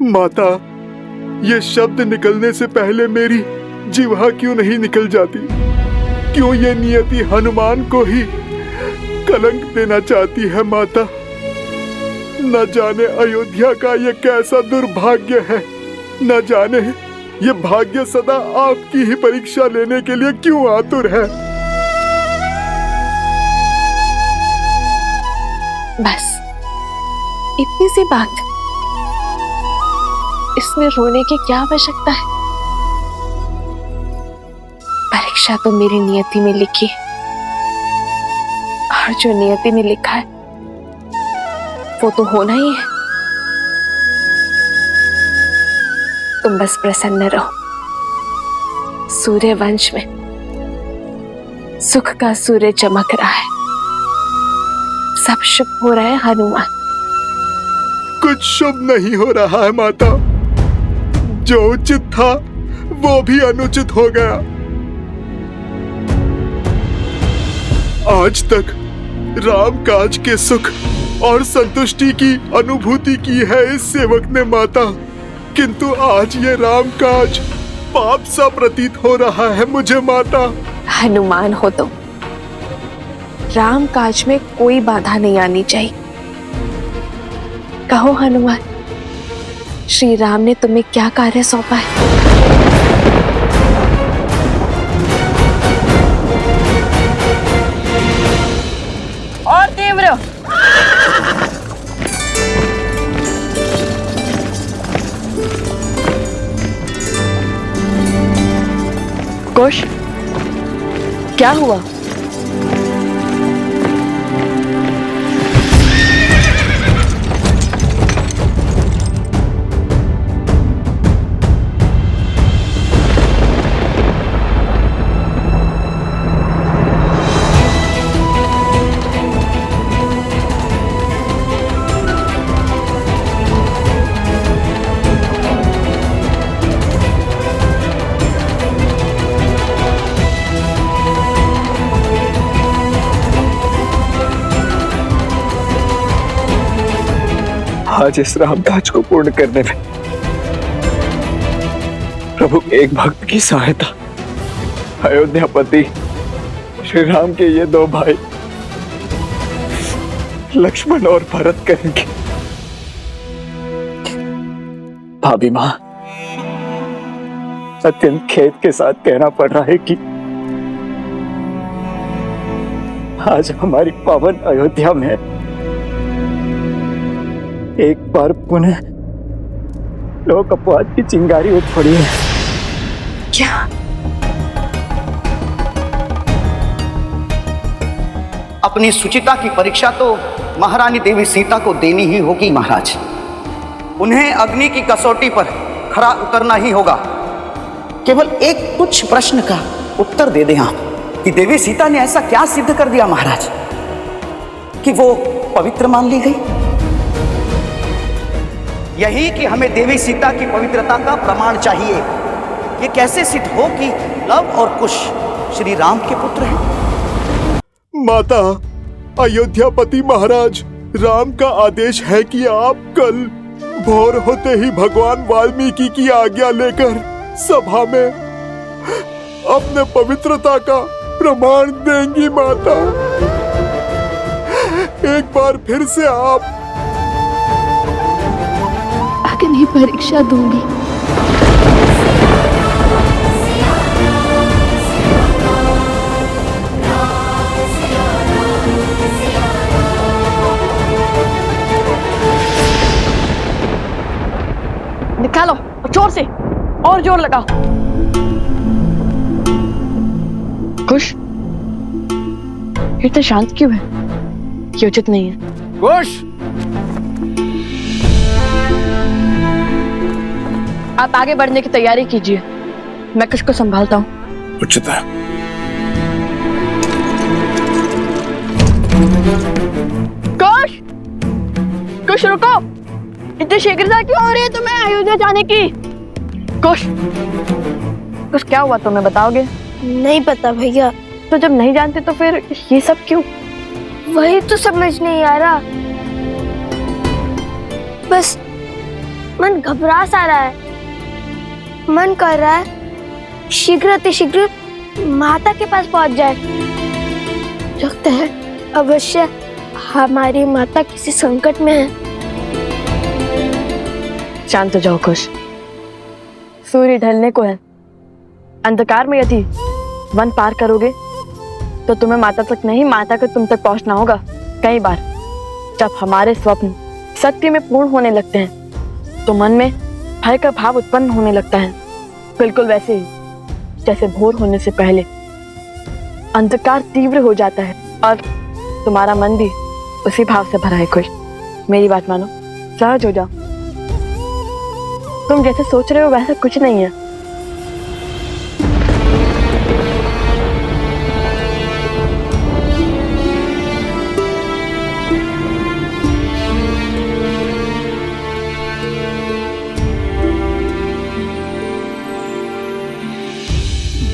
माता, ये शब्द निकलने से पहले मेरी जिह्वा क्यों नहीं निकल जाती? क्यों ये नियति हनुमान को ही कलंक देना चाहती है माता? न जाने अयोध्या का ये कैसा दुर्भाग्य है, न जाने ये भाग्य सदा आपकी ही परीक्षा लेने के लिए क्यों आतुर है। बस इतनी सी बात, इसमें रोने की क्या आवश्यकता है? परीक्षा तो मेरी नियति में लिखी है, और जो नियति में लिखा है वो तो होना ही है। तुम बस प्रसन्न रहो। सूर्य वंश में सुख का सूर्य चमक रहा है, सब शुभ हो रहा है हनुमान। कुछ शुभ नहीं हो रहा है माता। जो उचित था वो भी अनुचित हो गया। आज तक राम काज के सुख और संतुष्टि की अनुभूति की है इस सेवक ने माता, किंतु आज ये राम काज पाप सा प्रतीत हो रहा है मुझे माता। हनुमान हो तो राम काज में कोई बाधा नहीं आनी चाहिए। कहो हनुमान, श्री राम ने तुम्हें क्या कार्य सौंपा है? और तीव्र कुश, क्या हुआ? आज इस राम काज को पूर्ण करने में प्रभु एक भक्त की सहायता अयोध्यापति श्री राम के ये दो भाई लक्ष्मण और भरत करेंगे। भाभी मां, अत्यंत खेद के साथ कहना पड़ रहा है कि आज हमारी पावन अयोध्या में एक बार पुनः लोक अपवाद की चिंगारी उठ पड़ी है। क्या? अपनी सुचिता की परीक्षा तो महारानी देवी सीता को देनी ही होगी महाराज। उन्हें अग्नि की कसौटी पर खरा उतरना ही होगा। केवल एक तुच्छ प्रश्न का उत्तर दे दें आप कि देवी सीता ने ऐसा क्या सिद्ध कर दिया महाराज कि वो पवित्र मान ली गई? यही कि हमें देवी सीता की पवित्रता का प्रमाण चाहिए। ये कैसे सिद्ध हो कि लव और कुश श्री राम के पुत्र हैं? माता, अयोध्यापति महाराज, राम का आदेश है कि आप कल भोर होते ही भगवान वाल्मीकि की आज्ञा लेकर सभा में अपने पवित्रता का प्रमाण देंगी माता। एक बार फिर से आप अग्नि परीक्षा दूंगी। निकालो जोर से, और जोर लगाओ। कुश, इतना शांत क्यों है? ये उचित नहीं है। कुश, आप आगे बढ़ने की तैयारी कीजिए, मैं कुश को संभालता हूँ। उचित है। कुश, कुश रुको, इतनी शीघ्रता क्यों हो रही है तुम्हें अयोध्या जाने की? कुश, कुश क्या हुआ तुम्हें बताओगे? नहीं पता भैया। तो जब नहीं जानते तो फिर ये सब क्यों? वही तो समझ नहीं आ रहा। बस मन घबरा सा रहा है। मन कर रहा है शीघ्र माता के पास पहुंच जाए। लगता है अवश्य हमारी माता किसी संकट में है। शांत हो जाओ कुश। सूर्य ढलने को है। अंधकार में यदि वन पार करोगे तो तुम्हें माता तक नहीं, माता को तुम तक पहुंचना होगा। कई बार जब हमारे स्वप्न सत्य में पूर्ण होने लगते हैं तो मन में भय का भाव उत्पन्न होने लगता है, बिल्कुल वैसे ही जैसे भोर होने से पहले अंधकार तीव्र हो जाता है और तुम्हारा मन भी उसी भाव से भरा है। कुश, मेरी बात मानो, सहज हो जाओ। तुम जैसे सोच रहे हो वैसा कुछ नहीं है।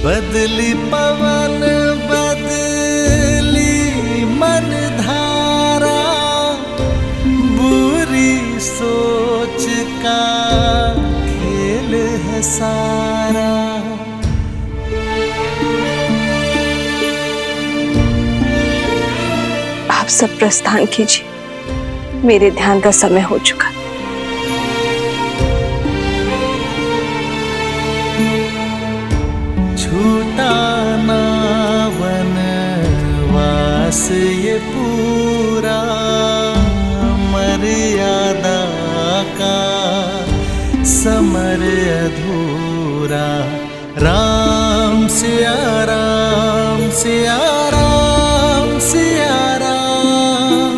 बदली पवन बदली मन धारा, बुरी सोच का खेल है सारा। आप सब प्रस्थान कीजिए, मेरे ध्यान का समय हो चुका। छूटा ना वनवास ये पूरा, मर्यादा का समर अधूरा। राम सिया राम सिया राम सिया राम,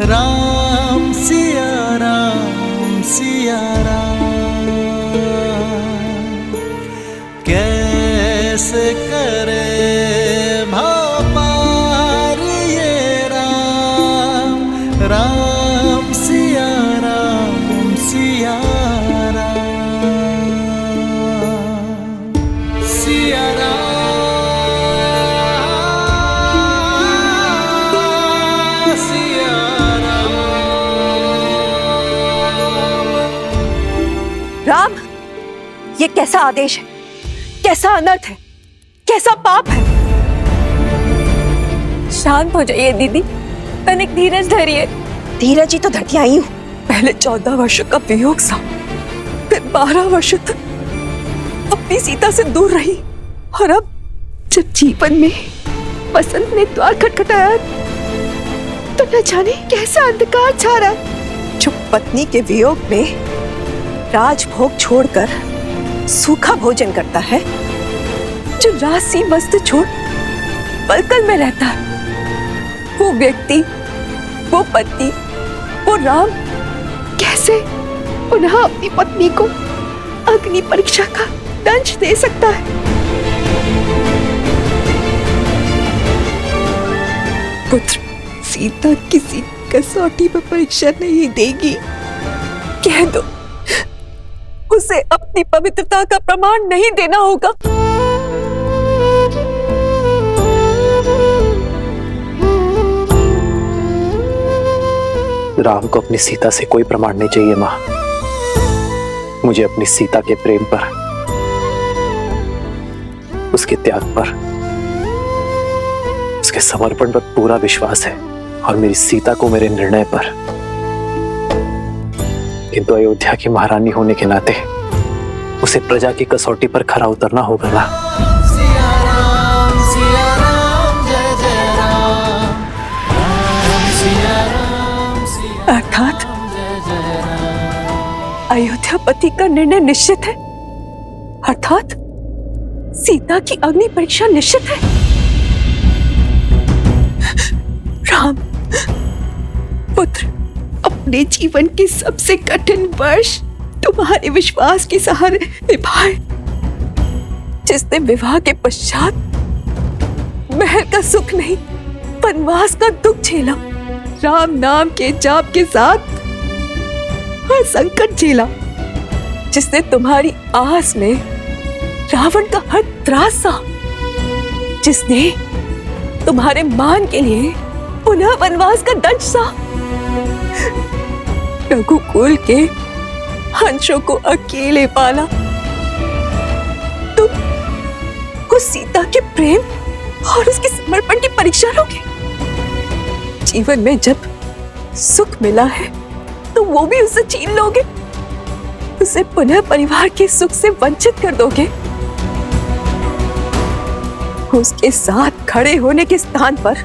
राम सिया राम सिया राम। कैसे करे भाव पार ये राम, राम सिया राम सिया राम, सिया राम सिया राम, ये कैसा आदेश है? कैसा अनर्थ है? कैसा पाप है? शांत हो जाइए दीदी, तनिक धीरज धरिए। धीरज ही तो धरती आई हूँ। पहले 14 वर्षों का वियोग सा, फिर 12 वर्षों तक अपनी सीता से दूर रही, और अब जब जीवन में बसंत ने द्वार खटखटाया तो न जाने कैसा अंधकार छा रहा है। जो पत्नी के वियोग में राजभोग छोड़कर सूखा भोजन करता है, जो राशि वस्त्र छोड़ पलकल में रहता है, वो व्यक्ति, वो पति, वो राम कैसे पुनः अपनी पत्नी को अग्नि परीक्षा का दंश दे सकता है? पुत्र, सीता किसी कसौटी पर परीक्षा नहीं देगी। कह दो, उसे अपनी पवित्रता का प्रमाण नहीं देना होगा। राम को अपनी सीता से कोई प्रमाण नहीं चाहिए माँ। मुझे अपनी सीता के प्रेम पर, उसके त्याग पर, उसके समर्पण पर पूरा विश्वास है, और मेरी सीता को मेरे निर्णय पर। किंतु अयोध्या की महारानी होने के नाते उसे प्रजा की कसौटी पर खरा उतरना होगा ना। सिया राम जय जय राम, राम सिया राम सिया अर्थात जय जय राम। अयोध्यापति का निर्णय निश्चित है, अर्थात सीता की अग्नि परीक्षा निश्चित है। राम पुत्र, अपने जीवन के सबसे कठिन वर्ष तुम्हारे विश्वास के सहारे निभाए। जिसने विवाह के पश्चात महल का सुख नहीं, वनवास का दुख झेला, राम नाम के जाप के साथ हर संकट झेला। जिसने तुम्हारी आस में रावण का हर त्रास सहा, जिसने तुम्हारे मान के लिए पुनः वनवास का दंश सहा। रघुकुल के अंशों को अकेले पाला तो उस सीता के प्रेम और उसके समर्पण की परीक्षा लोगे? जीवन में जब सुख मिला है तो वो भी उसे छीन लोगे? उसे पुनः परिवार के सुख से वंचित कर दोगे? उसके साथ खड़े होने के स्थान पर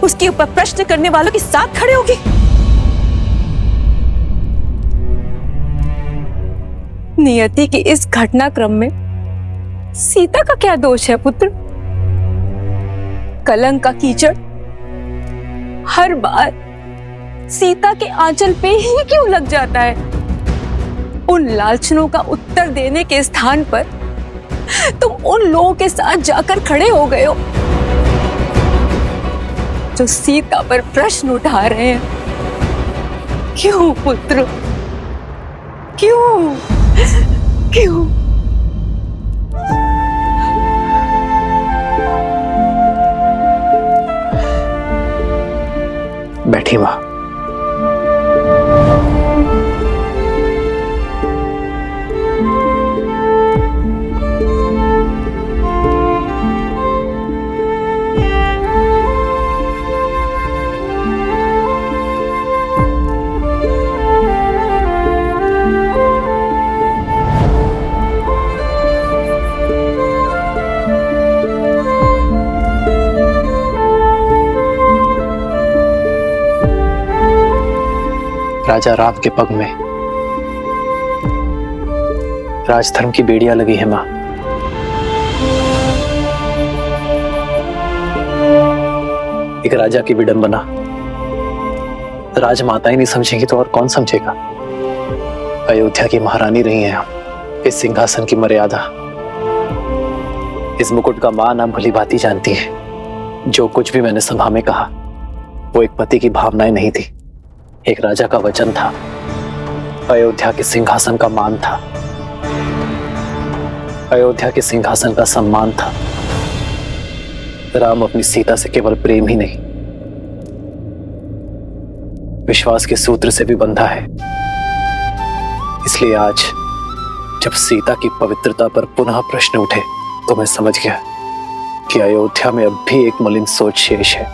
उसके ऊपर प्रश्न करने वालों के साथ खड़े होगे? नियति के इस घटनाक्रम में सीता का क्या दोष है पुत्र? कलंक का कीचड़ हर बार सीता के आंचल पे ही क्यों लग जाता है? उन लालचनों का उत्तर देने के स्थान पर तुम उन लोगों के साथ जाकर खड़े हो गए हो जो सीता पर प्रश्न उठा रहे हैं। क्यों पुत्र, क्यों क्यों? बैठी मां। राजा राम के पग में राजधर्म की बेड़ियां लगी है मां। एक राजा की विडंबना राजमाता ही नहीं समझेगी तो और कौन समझेगा? अयोध्या की महारानी रही हैं हम। इस सिंहासन की मर्यादा, इस मुकुट का मान आप भली भांति जानती है। जो कुछ भी मैंने सभा में कहा वो एक पति की भावनाएं नहीं थी, एक राजा का वचन था, अयोध्या के सिंहासन का मान था, अयोध्या के सिंहासन का सम्मान था। राम अपनी सीता से केवल प्रेम ही नहीं, विश्वास के सूत्र से भी बंधा है। इसलिए आज जब सीता की पवित्रता पर पुनः प्रश्न उठे तो मैं समझ गया कि अयोध्या में अब भी एक मलिन सोच शेष है।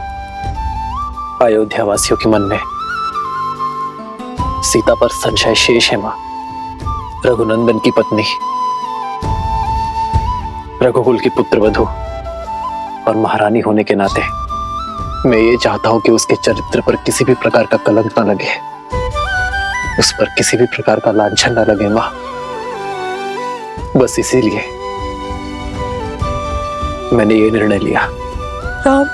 अयोध्या वासियों के मन में सीता पर संशय शेष है मां। रघुनंदन की पत्नी, रघुकुल की पुत्रवधू और महारानी होने के नाते मैं ये चाहता हूं कि उसके चरित्र पर किसी भी प्रकार का कलंक न लगे, उस पर किसी भी प्रकार का लांछन न लगे मां। बस इसीलिए मैंने ये निर्णय लिया। राम,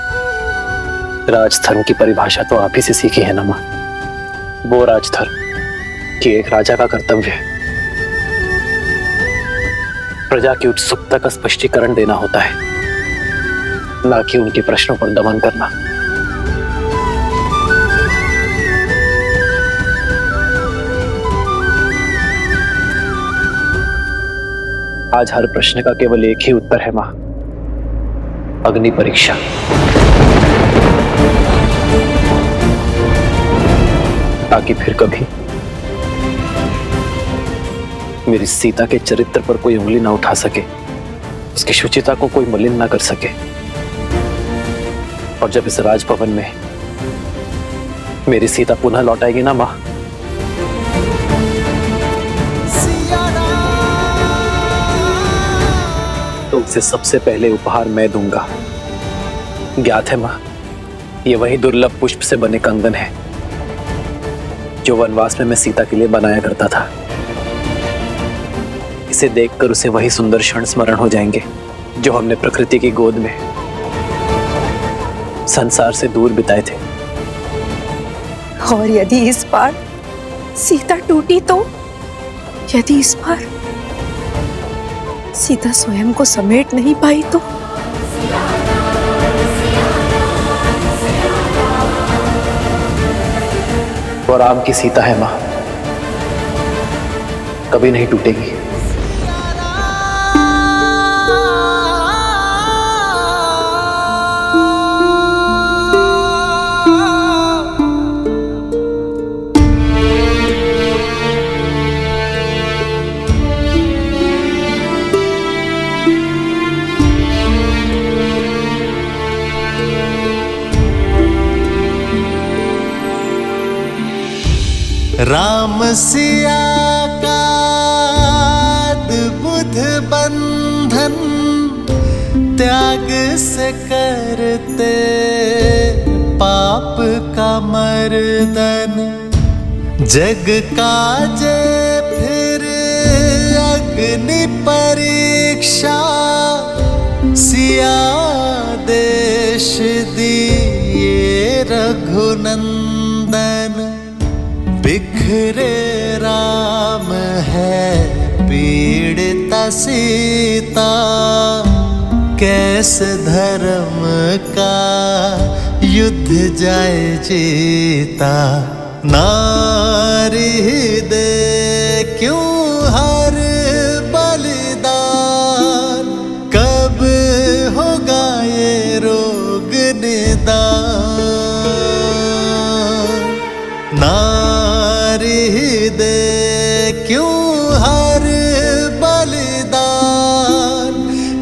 राजधर्म की परिभाषा तो आप ही से सीखी है ना मां। वो राजधर्म कि एक राजा का कर्तव्य है प्रजा की उत्सुकता का स्पष्टीकरण देना होता है, ना कि उनके प्रश्नों पर दमन करना। आज हर प्रश्न का केवल एक ही उत्तर है मां, अग्नि परीक्षा। ताकि फिर कभी मेरी सीता के चरित्र पर कोई उंगली ना उठा सके, उसकी शुचिता को कोई मलिन ना कर सके। और जब इस राजभवन में मेरी सीता पुनः लौट आएगी ना मां, तो उसे सबसे पहले उपहार मैं दूंगा। ज्ञात है मां, ये वही दुर्लभ पुष्प से बने कंगन है जो वनवास में मैं सीता के लिए बनाया करता था। इसे देखकर उसे वही सुंदर क्षण स्मरण हो जाएंगे जो हमने प्रकृति की गोद में संसार से दूर बिताए थे। और यदि इस बार सीता टूटी तो, यदि इस बार सीता स्वयं को समेट नहीं पाई तो? वो राम की सीता है मां, कभी नहीं टूटेगी। सिया का बुध बंधन त्याग से करते पाप का मर्दन। जग काजे फिर अग्नि परीक्षा सिया देश दिए रघुनंदन। बिखरे राम है पीड़िता सीता कैसे धर्म का युद्ध जाए जीता। नारी दे क्यों हर बलिदान कब होगा ये रोग निदान। नारी दे क्यों हर बलिदान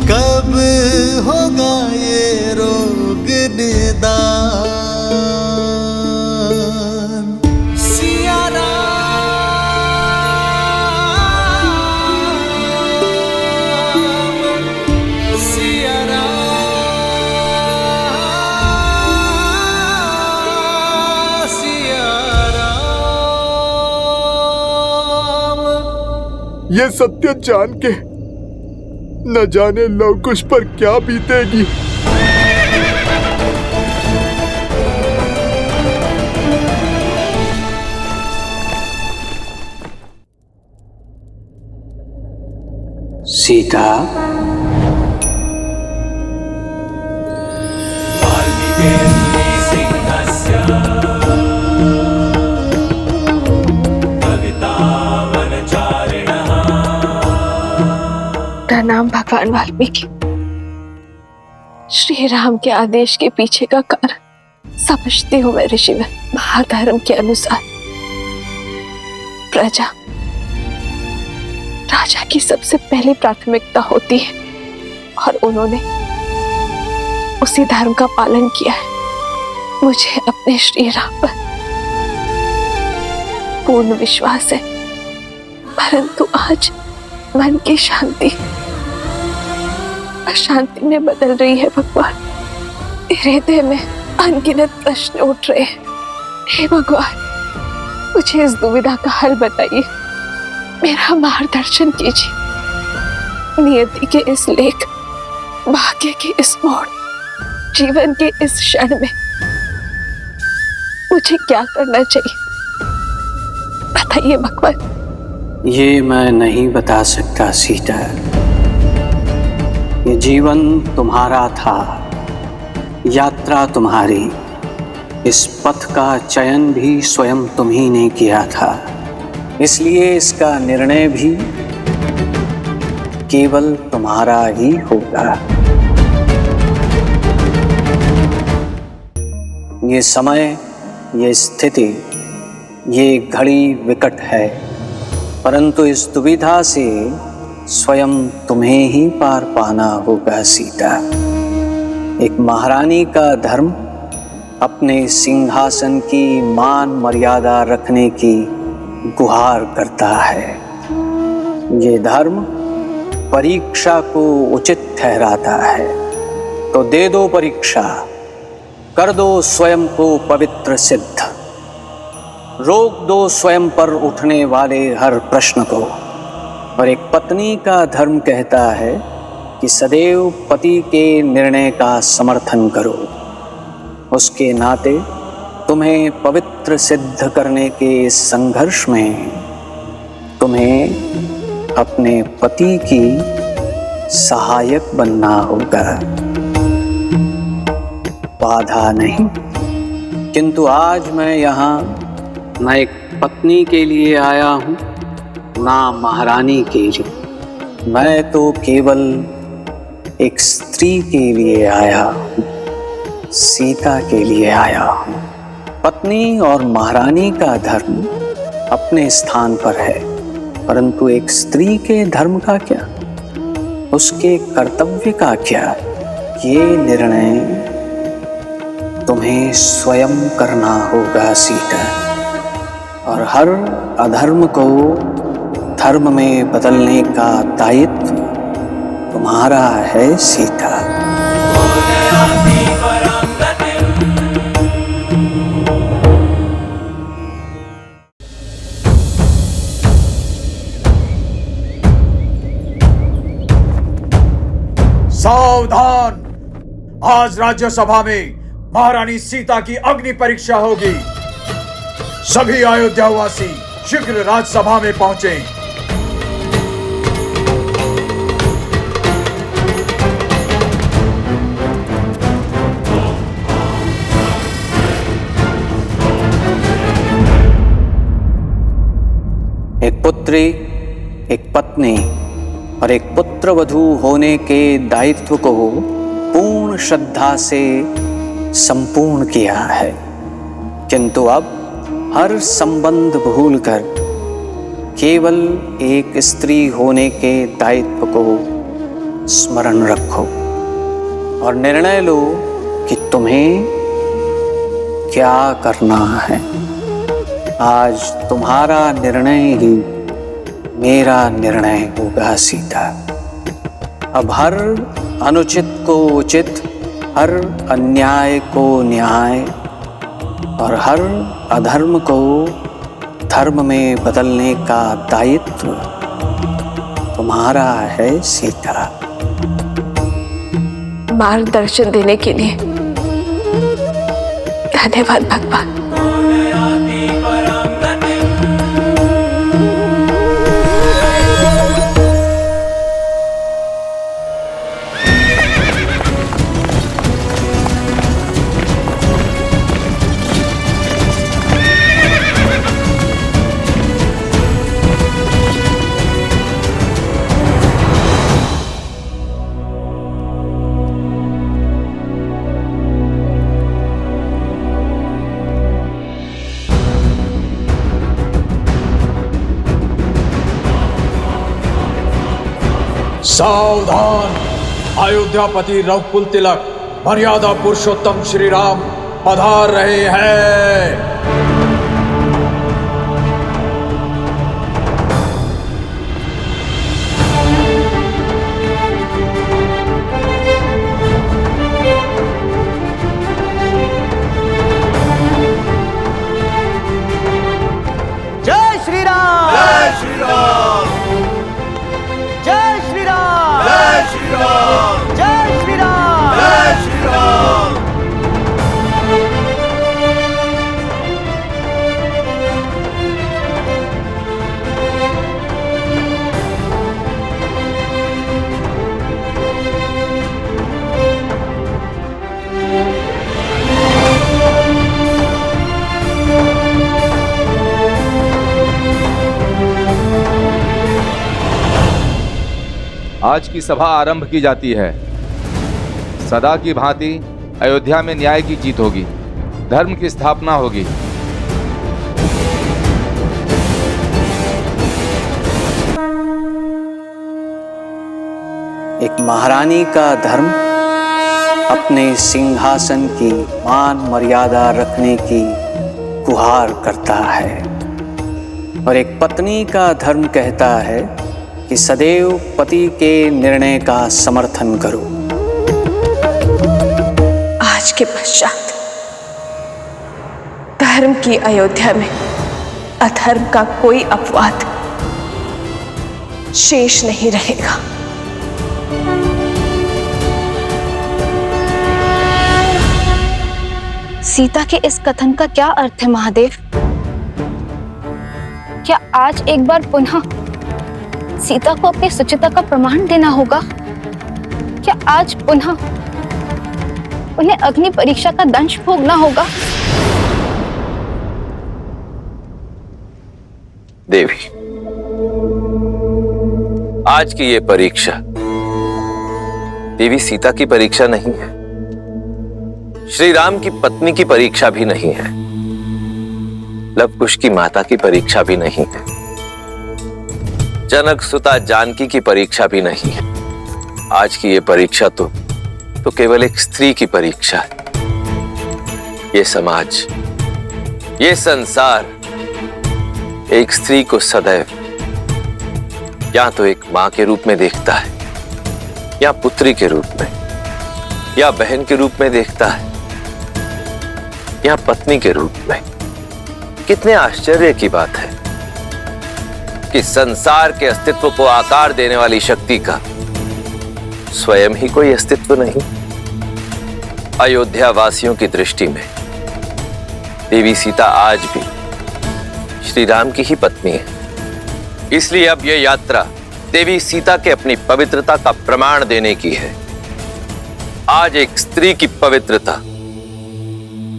कब होगा ये रोग निदान। सिया राम सिया राम सिया राम। ये सत्य जान के न जाने लवकुश पर क्या बीतेगी। सीता प्रणाम भगवान वाल्मीकि। श्री राम के आदेश के पीछे का कारण समझती हूँ मैं ऋषिवर। महाधर्म के अनुसार प्रजा राजा की सबसे पहली प्राथमिकता होती है और उन्होंने उसी धर्म का पालन किया है। मुझे अपने श्री राम पर पूर्ण विश्वास है, परंतु आज मन की शांति अशांति में बदल रही है। भगवान, हृदय में अनगिनत प्रश्न उठ रहे हैं। हे भगवान, मुझे इस दुविधा का हल बताइए, मेरा मार्गदर्शन कीजिए। नियति के इस लेख, भाग्य के इस मोड़, जीवन के इस क्षण में मुझे क्या करना चाहिए, बताइए भगवान। ये मैं नहीं बता सकता सीता। ये जीवन तुम्हारा था, यात्रा तुम्हारी, इस पथ का चयन भी स्वयं तुम ही ने किया था, इसलिए इसका निर्णय भी केवल तुम्हारा ही होगा। ये समय, ये स्थिति, ये घड़ी विकट है, परंतु इस दुविधा से स्वयं तुम्हें ही पार पाना होगा सीता। एक महारानी का धर्म अपने सिंहासन की मान मर्यादा रखने की गुहार करता है। ये धर्म परीक्षा को उचित ठहराता है, तो दे दो परीक्षा, कर दो स्वयं को पवित्र सिद्ध, रोक दो स्वयं पर उठने वाले हर प्रश्न को। और एक पत्नी का धर्म कहता है कि सदैव पति के निर्णय का समर्थन करो। उसके नाते तुम्हें पवित्र सिद्ध करने के इस संघर्ष में तुम्हें अपने पति की सहायक बनना होगा, बाधा नहीं। किंतु आज मैं यहाँ न एक पत्नी के लिए आया हूँ, ना महारानी के लिए, मैं तो केवल एक स्त्री के लिए आया हूँ, सीता के लिए आया हूँ। पत्नी और महारानी का धर्म अपने स्थान पर है, परंतु एक स्त्री के धर्म का क्या, उसके कर्तव्य का क्या, ये निर्णय तुम्हें स्वयं करना होगा सीता। और हर अधर्म को धर्म में बदलने का दायित्व तुम्हारा है सीता। सावधान! आज राज्यसभा में महारानी सीता की अग्नि परीक्षा होगी। सभी अयोध्यावासी शीघ्र राज्यसभा में पहुंचे। एक पुत्री, एक पत्नी और एक पुत्रवधू होने के दायित्व को पूर्ण श्रद्धा से संपूर्ण किया है, किंतु अब हर संबंध भूलकर केवल एक स्त्री होने के दायित्व को स्मरण रखो और निर्णय लो कि तुम्हें क्या करना है। आज तुम्हारा निर्णय ही मेरा निर्णय होगा सीता। अब हर अनुचित को उचित, हर अन्याय को न्याय और हर अधर्म को धर्म में बदलने का दायित्व तुम्हारा है सीता। मार्गदर्शन देने के लिए धन्यवाद भगवान। सावधान! अयोध्यापति रघुकुल तिलक मर्यादा पुरुषोत्तम श्री राम पधार रहे हैं। जय श्री राम! जय श्री राम! जय श्री राम! जय श्री राम! जय श्री राम! जय श्री राम! आज की सभा आरंभ की जाती है। सदा की भांति अयोध्या में न्याय की जीत होगी, धर्म की स्थापना होगी। एक महारानी का धर्म अपने सिंहासन की मान मर्यादा रखने की गुहार करता है और एक पत्नी का धर्म कहता है कि सदैव पति के निर्णय का समर्थन करो। आज के पश्चात धर्म की अयोध्या में अधर्म का कोई अपवाद शेष नहीं रहेगा। सीता के इस कथन का क्या अर्थ है महादेव? क्या आज एक बार पुनः सीता को अपनी सुचिता का प्रमाण देना होगा? क्या आज पुनः उन्हें अग्नि परीक्षा का दंश भोगना होगा? देवी, आज की ये परीक्षा देवी सीता की परीक्षा नहीं है, श्री राम की पत्नी की परीक्षा भी नहीं है, लव कुश की माता की परीक्षा भी नहीं है, जनक सुता जानकी की परीक्षा भी नहीं है। आज की ये परीक्षा तो केवल एक स्त्री की परीक्षा है। ये समाज, ये संसार एक स्त्री को सदैव या तो एक मां के रूप में देखता है, या पुत्री के रूप में, या बहन के रूप में देखता है, या पत्नी के रूप में। कितने आश्चर्य की बात है कि संसार के अस्तित्व को आकार देने वाली शक्ति का स्वयं ही कोई अस्तित्व नहीं। अयोध्या वासियों की दृष्टि में देवी सीता आज भी श्री राम की ही पत्नी है। इसलिए अब यह यात्रा देवी सीता के अपनी पवित्रता का प्रमाण देने की है। आज एक स्त्री की पवित्रता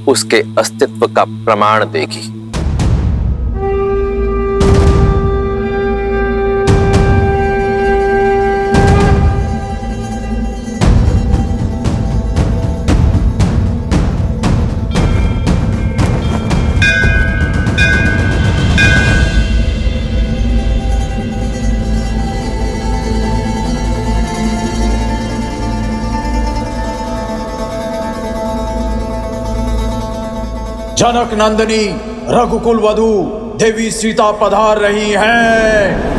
उसके अस्तित्व का प्रमाण देगी। जनक नंदिनी रघुकुल वधू देवी सीता पधार रही हैं।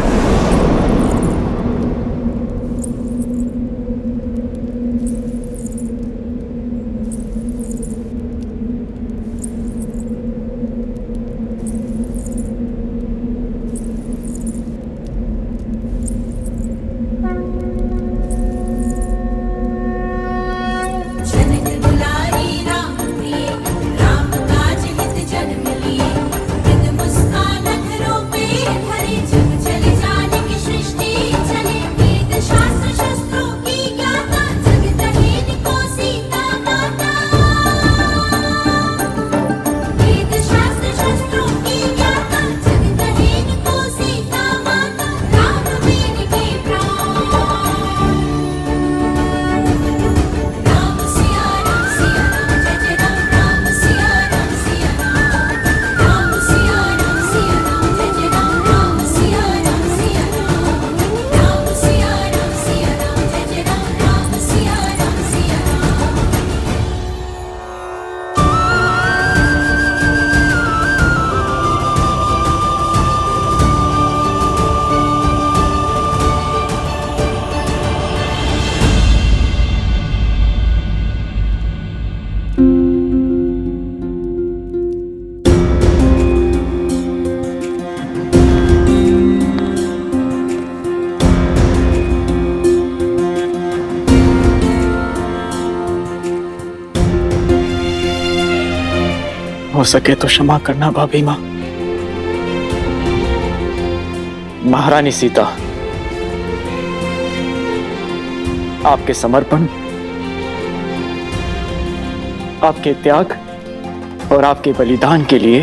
हो सके तो क्षमा करना भाभी माँ। महारानी सीता, आपके समर्पण, आपके त्याग और आपके बलिदान के लिए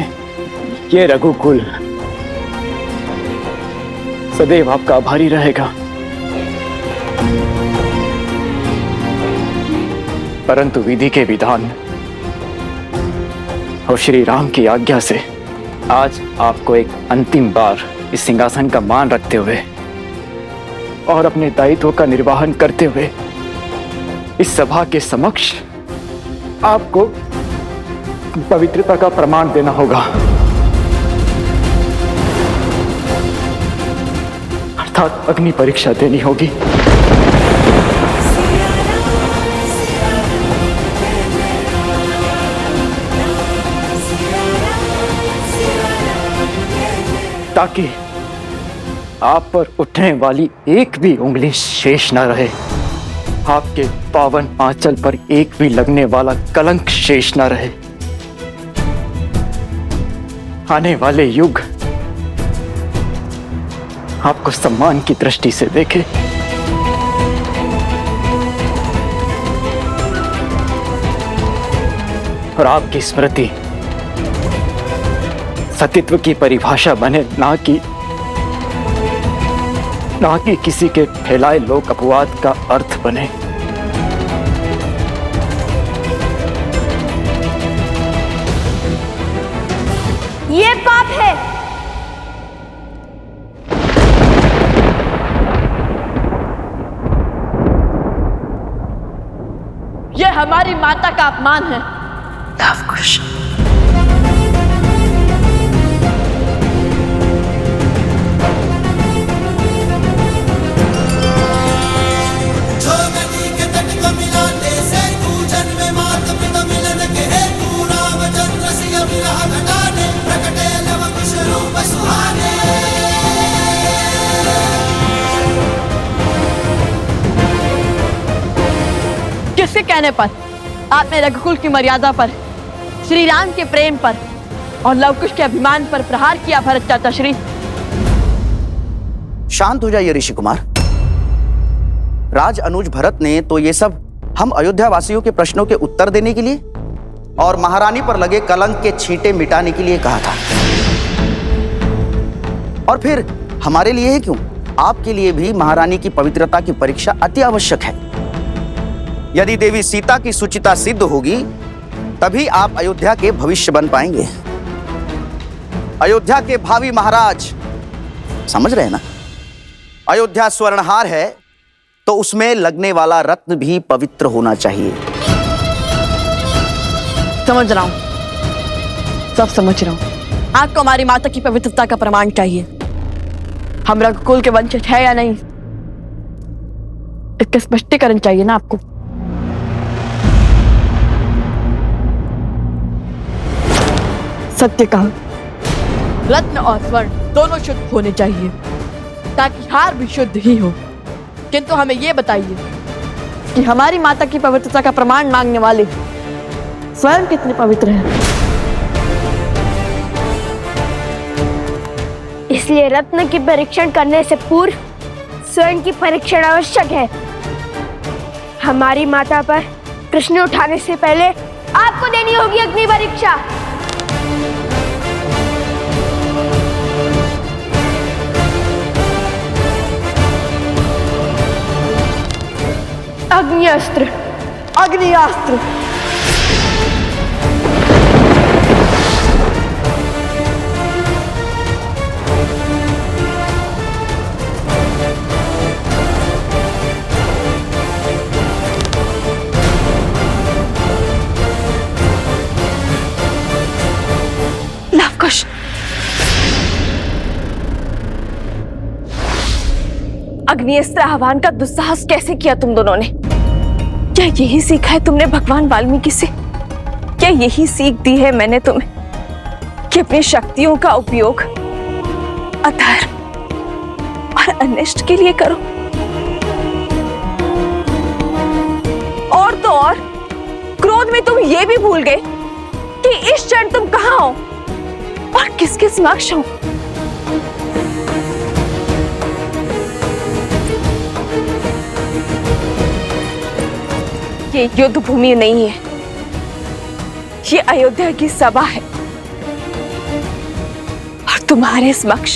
ये रघुकुल सदैव आपका आभारी रहेगा। परंतु विधि के विधान और श्री राम की आज्ञा से आज आपको एक अंतिम बार इस सिंहासन का मान रखते हुए और अपने दायित्व का निर्वहन करते हुए इस सभा के समक्ष आपको पवित्रता का प्रमाण देना होगा, अर्थात अग्नि परीक्षा देनी होगी। ताकि आप पर उठने वाली एक भी उंगली शेष न रहे, आपके पावन आंचल पर एक भी लगने वाला कलंक शेष न रहे। आने वाले युग आपको सम्मान की दृष्टि से देखे। और आपकी स्मृति सतीत्व की परिभाषा बने, ना कि किसी के फैलाए लोक अपवाद का अर्थ बने। ये पाप है। ये हमारी माता का अपमान है। लवकुश, कहने पर आपने रघुकुल की मर्यादा पर, श्री राम के प्रेम पर और लवकुश के अभिमान पर प्रहार किया भरत चाचा श्री। शांत हो जाइए ऋषि कुमार। राज अनुज भरत ने तो ये सब हम अयोध्या वासियों के प्रश्नों के उत्तर देने के लिए और महारानी पर लगे कलंक के छींटे मिटाने के लिए कहा था। और फिर हमारे लिए है क्यों, आपके लिए भी महारानी की पवित्रता की परीक्षा अति आवश्यक है। यदि देवी सीता की सुचिता सिद्ध होगी तभी आप अयोध्या के भविष्य बन पाएंगे, अयोध्या के भावी महाराज। समझ रहे हैं ना? अयोध्या स्वर्णहार है तो उसमें लगने वाला रत्न भी पवित्र होना चाहिए। समझ रहा हूं, सब समझ रहा हूं। आपको हमारी माता की पवित्रता का प्रमाण चाहिए। हम रघुकुल के वंशज है या नहीं, इसका स्पष्टीकरण चाहिए ना आपको। सत्य कहा, रत्न और स्वर्ण दोनों शुद्ध होने चाहिए ताकि हार भी शुद्ध ही हो। किंतु हमें यह बताइए कि हमारी माता की पवित्रता का प्रमाण मांगने वाले स्वयं कितने पवित्र हैं। इसलिए रत्न की परीक्षण करने से पूर्व स्वयं की परीक्षण आवश्यक है। हमारी माता पर प्रश्न उठाने से पहले आपको देनी होगी अग्नि परीक्षा। अग्निअस्त्र, अग्नियास्त्र। लवकुश, अग्निअस्त्र आह्वान का दुस्साहस कैसे किया तुम दोनों ने? क्या यही सीखा है तुमने भगवान वाल्मीकि से? क्या यही सीख दी है मैंने तुम्हें कि अपनी शक्तियों का उपयोग अधर्म और अनिष्ट के लिए करो? और तो और क्रोध में तुम ये भी भूल गए कि इस क्षण तुम कहां हो और किसके समक्ष हो। ये युद्ध भूमि नहीं है, ये अयोध्या की सभा है और तुम्हारे समक्ष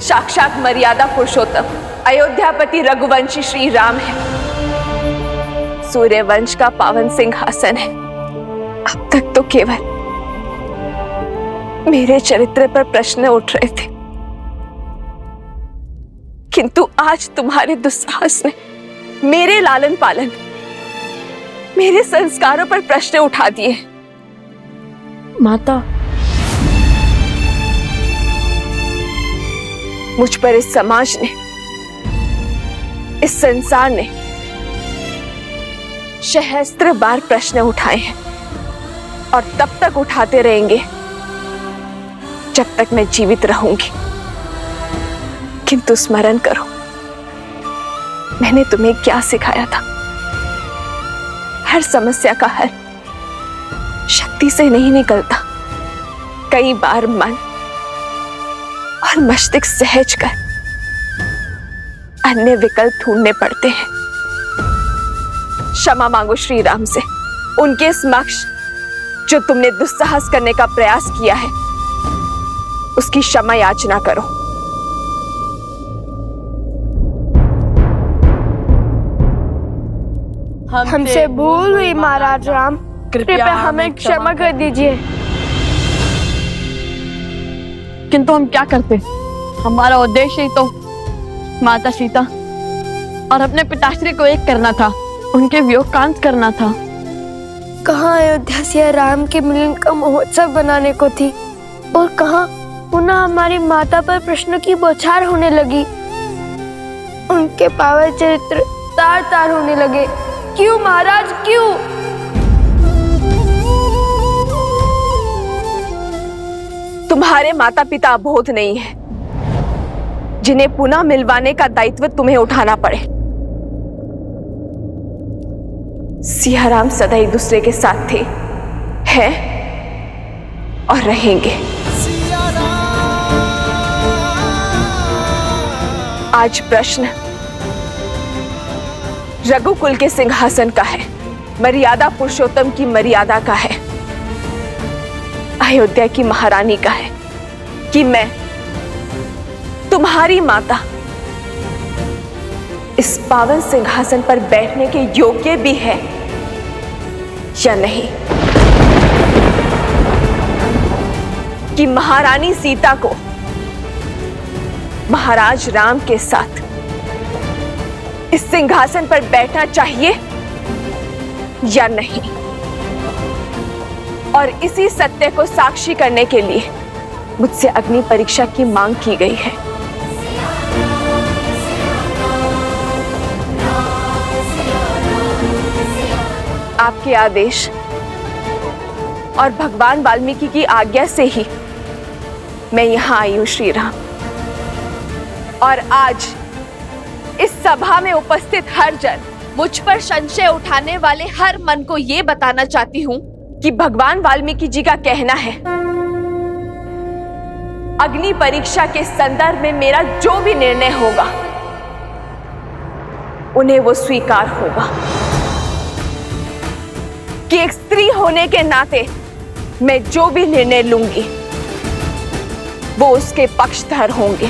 साक्षात मर्यादा पुरुषोत्तम अयोध्यापति रघुवंशी श्री राम है। सूर्यवंश का पावन सिंहासन है। अब तक तो केवल मेरे चरित्र पर प्रश्न उठ रहे थे, किंतु आज तुम्हारे दुस्साहस ने मेरे लालन पालन, मेरे संस्कारों पर प्रश्न उठा दिए। माता, मुझ पर इस समाज ने, इस संसार ने सहस्त्र बार प्रश्न उठाए हैं और तब तक उठाते रहेंगे जब तक मैं जीवित रहूंगी। किंतु स्मरण करो, मैंने तुम्हें क्या सिखाया था? हर समस्या का हल शक्ति से नहीं निकलता, कई बार मन और मस्तिष्क सहज कर अन्य विकल्प ढूंढने पड़ते हैं। क्षमा मांगो श्री राम से, उनके समक्ष जो तुमने दुस्साहस करने का प्रयास किया है उसकी क्षमा याचना करो। हमसे भूल हुई महाराज राम, कृपया हमें क्षमा कर दीजिए। किंतु हम क्या करते? हमारा उद्देश्य ही तो माता सीता और अपने पिताश्री को एक करना था, उनके वियोग का अंत करना था। कहाँ अयोध्या से राम के मिलन का महोत्सव बनाने को थी और कहाँ पुनः हमारी माता पर प्रश्नों की बौछार होने लगी। उनके पावन चरित्र तार तार होने लगे। क्यों महाराज, क्यों? तुम्हारे माता पिता अबोध नहीं है, जिन्हें पुनः मिलवाने का दायित्व तुम्हें उठाना पड़े। सियाराम सदा एक दूसरे के साथ थे, हैं और रहेंगे। आज प्रश्न रघुकुल के सिंहासन का है, मर्यादा पुरुषोत्तम की मर्यादा का है, अयोध्या की महारानी का है कि मैं तुम्हारी माता इस पावन सिंहासन पर बैठने के योग्य भी है या नहीं, कि महारानी सीता को महाराज राम के साथ इस सिंहासन पर बैठना चाहिए या नहीं। और इसी सत्य को साक्षी करने के लिए मुझसे अग्नि परीक्षा की मांग की गई है। आपके आदेश और भगवान वाल्मीकि की आज्ञा से ही मैं यहां आई हूं श्री राम। और आज इस सभा में उपस्थित हर जन, मुझ पर संशय उठाने वाले हर मन को यह बताना चाहती हूं कि भगवान वाल्मीकि जी का कहना है, अग्नि परीक्षा के संदर्भ में मेरा जो भी निर्णय होगा उन्हें वो स्वीकार होगा, कि एक स्त्री होने के नाते मैं जो भी निर्णय लूंगी वो उसके पक्षधर होंगे।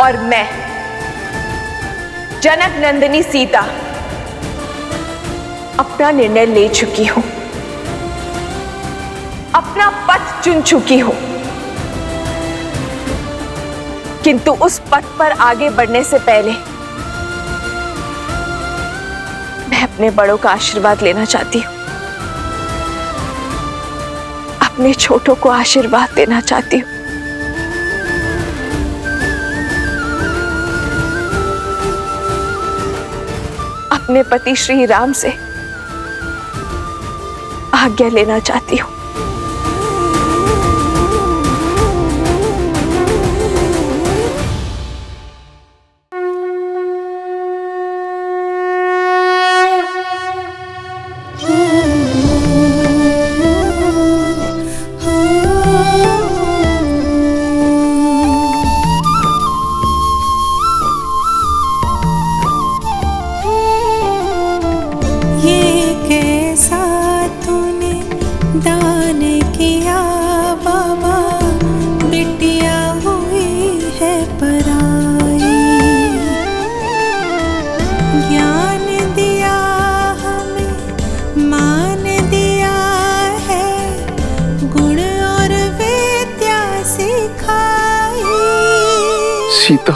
और मैं जनक नंदिनी सीता अपना निर्णय ले चुकी हूं, अपना पथ चुन चुकी हूं, किंतु उस पथ पर आगे बढ़ने से पहले मैं अपने बड़ों का आशीर्वाद लेना चाहती हूं, अपने छोटों को आशीर्वाद देना चाहती हूं। अपने पति श्री राम से आज्ञा लेना चाहती हूं। सीता,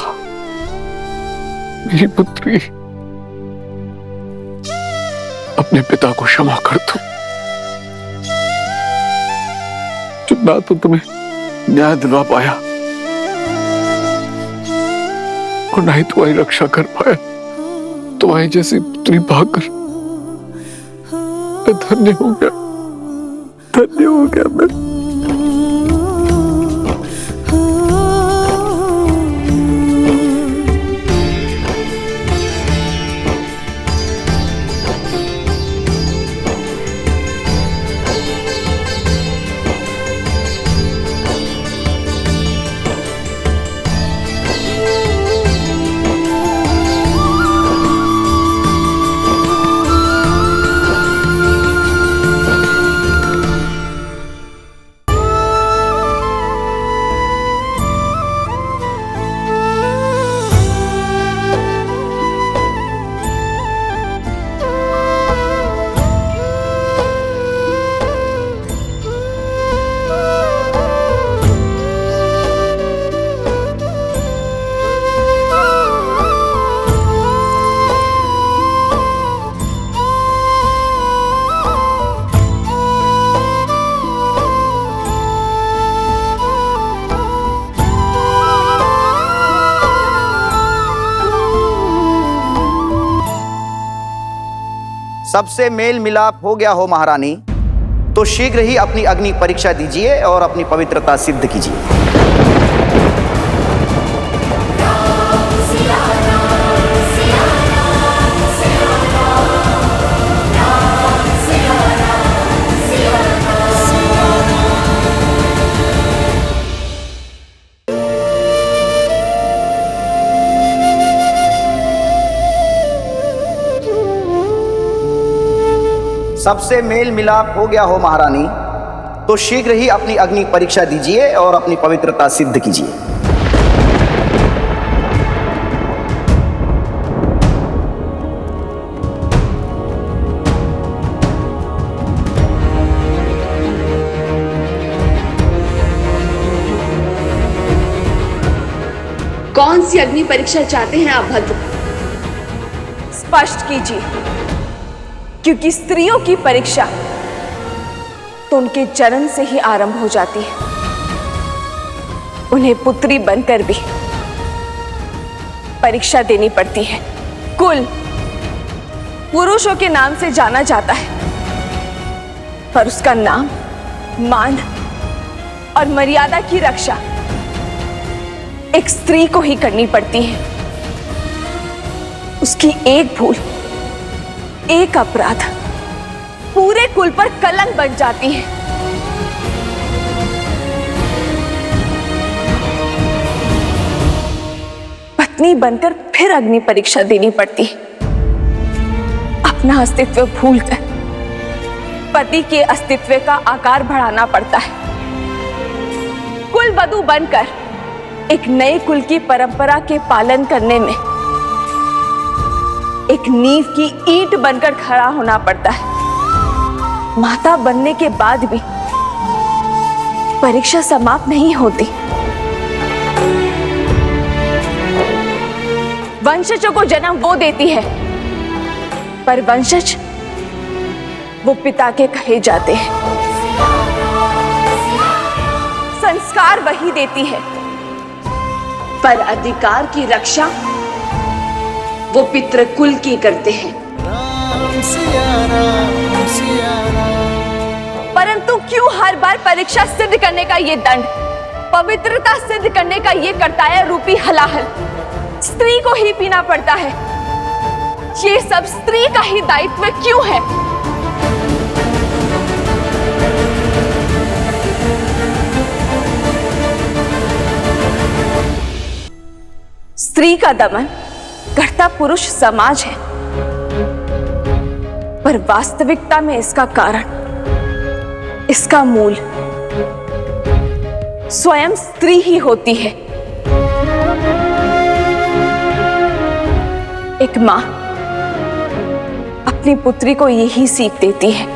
मेरी पुत्री, अपने पिता को क्षमा कर दो, जो ना तो तुम्हें न्याय दिलवा पाया और ना ही तुम्हारी रक्षा कर पाया। तुम्हारी जैसी पुत्री पाकर मैं धन्य हो गया, धन्य हो गया मैं। सबसे मेल मिलाप हो गया हो महारानी, तो शीघ्र ही अपनी अग्नि परीक्षा दीजिए और अपनी पवित्रता सिद्ध कीजिए। सबसे मेल मिलाप हो गया हो महारानी, तो शीघ्र ही अपनी अग्नि परीक्षा दीजिए और अपनी पवित्रता सिद्ध कीजिए। कौन सी अग्नि परीक्षा चाहते हैं आप भद्र? स्पष्ट कीजिए, क्योंकि स्त्रियों की परीक्षा तो उनके जन्म से ही आरंभ हो जाती है। उन्हें पुत्री बनकर भी परीक्षा देनी पड़ती है। कुल पुरुषों के नाम से जाना जाता है, पर उसका नाम, मान और मर्यादा की रक्षा एक स्त्री को ही करनी पड़ती है। उसकी एक भूल, एक अपराध पूरे कुल पर कलंक बन जाती है। पत्नी बनकर फिर अग्नि परीक्षा देनी पड़ती है। अपना अस्तित्व भूलकर पति के अस्तित्व का आकार बढ़ाना पड़ता है। कुल वधू बनकर एक नए कुल की परंपरा के पालन करने में एक नींव की ईंट बनकर खड़ा होना पड़ता है। माता बनने के बाद भी परीक्षा समाप्त नहीं होती। वंशजों को जन्म वो देती है, पर वंशज वो पिता के कहे जाते हैं। संस्कार वही देती है, पर अधिकार की रक्षा वो पितृकुल की करते हैं। राम सिया राम सिया राम। परंतु क्यों हर बार परीक्षा सिद्ध करने का ये दंड, पवित्रता सिद्ध करने का ये कर्तव्य रूपी हलाहल स्त्री को ही पीना पड़ता है? ये सब स्त्री का ही दायित्व क्यों है? स्त्री का दमन करता पुरुष समाज है, पर वास्तविकता में इसका कारण, इसका मूल स्वयं स्त्री ही होती है। एक मां अपनी पुत्री को यही सीख देती है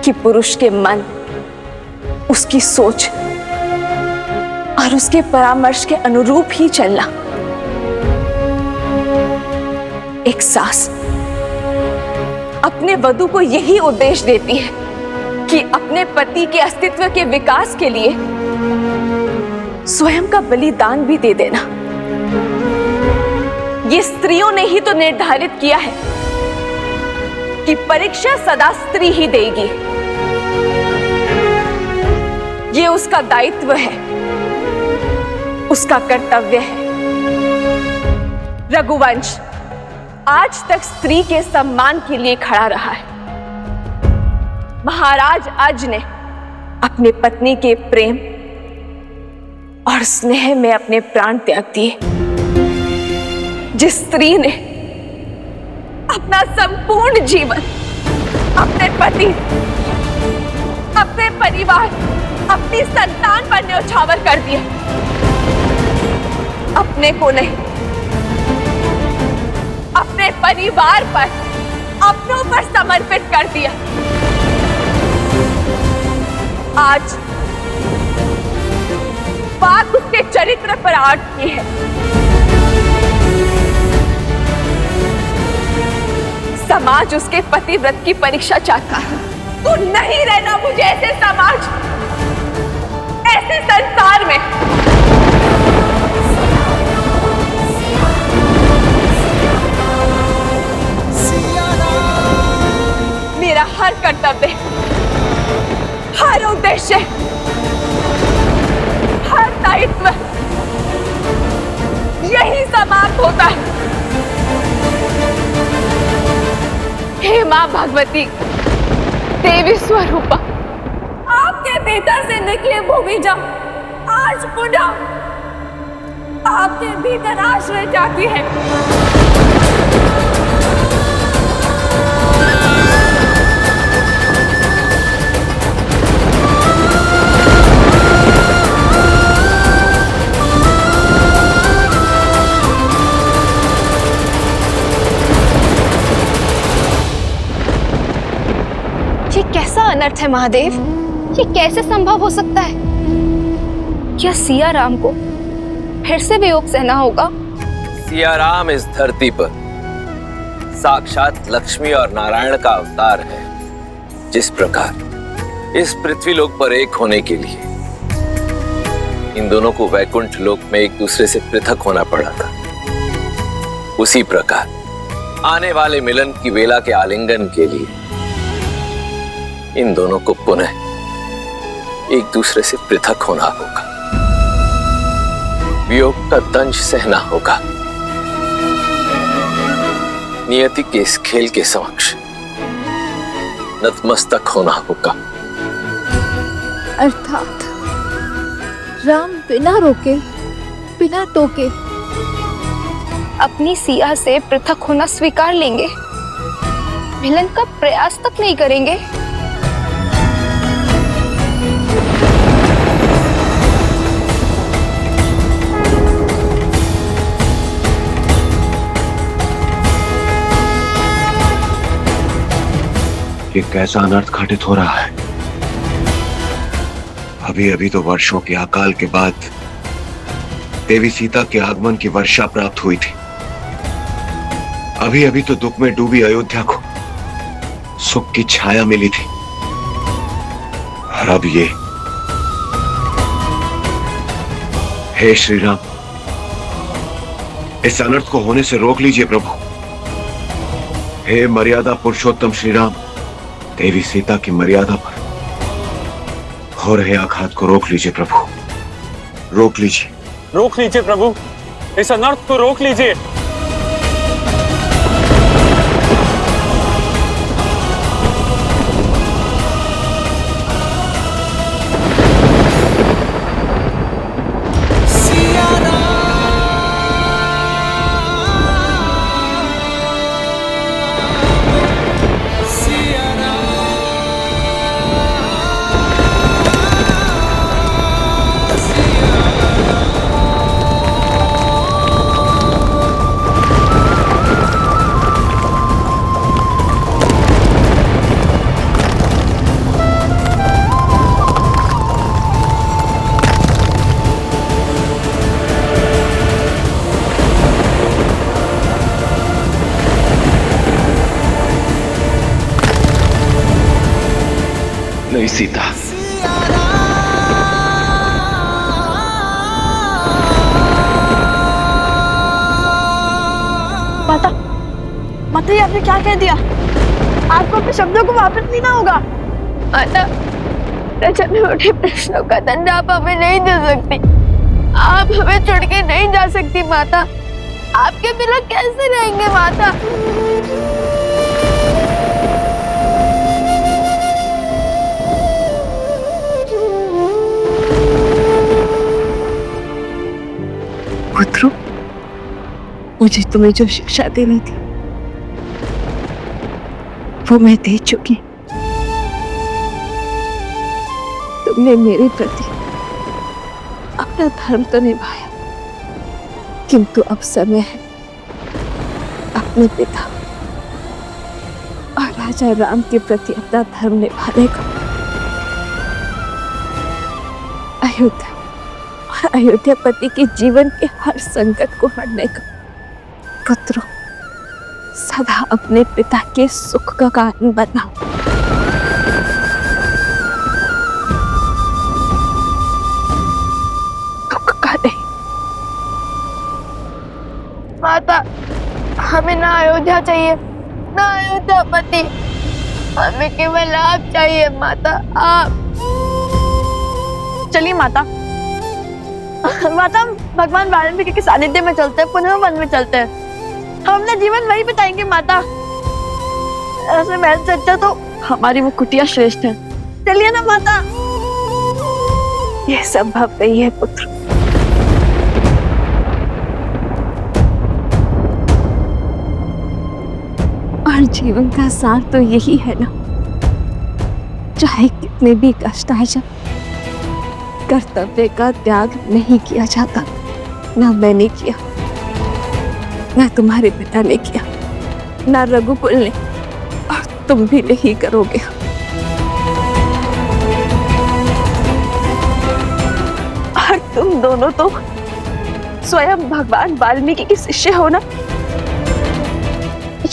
कि पुरुष के मन, उसकी सोच और उसके परामर्श के अनुरूप ही चलना। एक सास अपने वधू को यही उपदेश देती है कि अपने पति के अस्तित्व के विकास के लिए स्वयं का बलिदान भी दे देना। ये स्त्रियों ने ही तो निर्धारित किया है कि परीक्षा सदा स्त्री ही देगी। ये उसका दायित्व है, उसका कर्तव्य है। रघुवंश आज तक स्त्री के सम्मान के लिए खड़ा रहा है। महाराज अज ने अपने पत्नी के प्रेम और स्नेह में अपने प्राण त्याग दिए। जिस स्त्री ने अपना संपूर्ण जीवन अपने पति, अपने परिवार, अपनी संतान पर न्यौछावर कर दिया, अपने को नहीं, अपने परिवार पर, अपनों पर समर्पित कर दिया, आज बात उसके चरित्र पर अटकी है। समाज उसके पतिव्रत की परीक्षा चाहता है। तो नहीं रहना मुझे ऐसे समाज, ऐसे संसार में। मेरा हर कर्तव्य माँ भगवती देवी स्वरूपा आपके भीतर से निकले भूमिजा आज पुनः आपके भीतर आश्रय जाती है। ये कैसा अनर्थ है महादेव? ये कैसे संभव हो सकता है? क्या सिया राम को फिर से वियोग सहना होगा? सियाराम इस धरती पर साक्षात लक्ष्मी और नारायण का अवतार है। जिस प्रकार इस पृथ्वी लोक पर एक होने के लिए इन दोनों को वैकुंठ लोक में एक दूसरे से पृथक होना पड़ा था, उसी प्रकार आने वाले मिलन की वेला के आलिंगन के लिए इन दोनों को पुनः एक दूसरे से पृथक होना होगा, वियोग का दंश सहना होगा। नियति के इस खेल के समक्ष नतमस्तक होना होगा। अर्थात राम बिना रोके बिना टोके अपनी सिया से पृथक होना स्वीकार लेंगे, मिलन का प्रयास तक नहीं करेंगे। ये कैसा अनर्थ घटित हो रहा है? अभी अभी तो वर्षों के अकाल के बाद देवी सीता के आगमन की वर्षा प्राप्त हुई थी। अभी अभी तो दुख में डूबी अयोध्या को सुख की छाया मिली थी, और अब ये। हे श्री राम, इस अनर्थ को होने से रोक लीजिए प्रभु। हे मर्यादा पुरुषोत्तम श्री राम, देवी सीता की मर्यादा पर हो रहे आघात को रोक लीजिए प्रभु, रोक लीजिए। रोक लीजिए प्रभु, इस अनर्थ को रोक लीजिए। नहीं सीता, माता, माता, ये आपने क्या कह दिया? आपको अपने शब्दों को वापस लेना होगा। माता, रचना में उठे प्रश्नों का दंड आप हमें नहीं दे सकती। आप हमें छोड़ के नहीं जा सकती माता। आपके बिना कैसे रहेंगे माता? पुत्रो, मुझे तुम्हें जो शिक्षा देनी थी वो मैं दे चुकी। तुमने मेरे प्रति अपना धर्म तो निभाया, किंतु अब समय है अपने पिता और राजा राम के प्रति अपना धर्म निभाने का। अयोध्यापति के जीवन के हर संकट को हरने का। पुत्रों, सदा अपने पिता के सुख का कारण बना। दुख का नहीं। माता, हमें ना अयोध्या चाहिए ना अयोध्यापति, हमें केवल आप चाहिए माता, आप। चलिए माता, माता, भगवान वाल्मीकि के सानिध्य में चलते हैं, पुनः वन में चलते हैं। हम अपना जीवन वहीं बिताएंगे माता। ऐसे महल से अच्छा तो हमारी वो कुटिया श्रेष्ठ है। चलिए ना माता। यह संभव नहीं है पुत्र। और जीवन का सार तो यही है ना, चाहे कितने भी कष्ट आ जाए, कर्तव्य का त्याग नहीं किया जाता। ना मैंने किया, ना तुम्हारे पिता ने किया, ना रघुकुल ने, और तुम भी नहीं करोगे। और तुम दोनों तो स्वयं भगवान वाल्मीकि के शिष्य हो ना।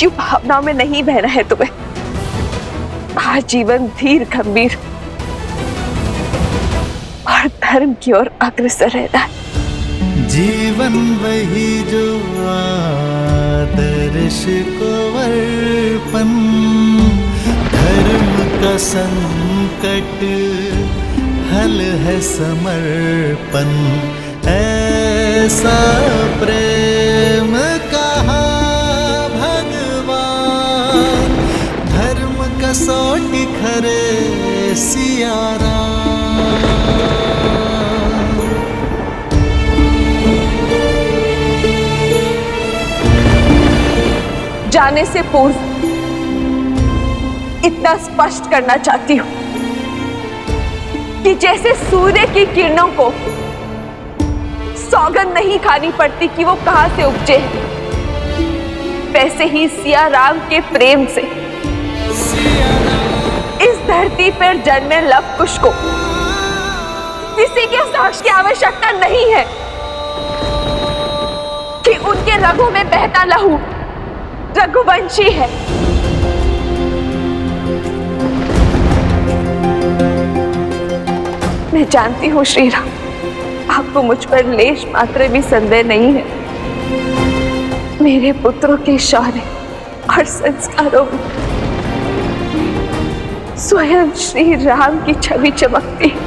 यूं भावनाओं में नहीं बहना है तुम्हें। आजीवन धीर गंभीर और धर्म की ओर अग्रसर रहना है। जीवन वही जो आदर्श को अर्पण, धर्म का संकट हल है समर्पण। ऐसा प्रेम कहा भगवान, धर्म कसौटी खरे सिया राम। जाने से पूर्व इतना स्पष्ट करना चाहती हूं कि जैसे सूर्य की किरणों को सौगंध नहीं खानी पड़ती कि वो कहां से उपजे, वैसे ही सिया राम के प्रेम से इस धरती पर जन्मे लव कुश को किसी के साक्ष्य की आवश्यकता नहीं है कि उनके रगों में बहता लहू रघुवंशी है। मैं जानती हूँ श्री राम, आपको मुझ पर लेश मात्र भी संदेह नहीं है। मेरे पुत्रों के शौर्य और संस्कारों में स्वयं श्री राम की छवि चमकती है।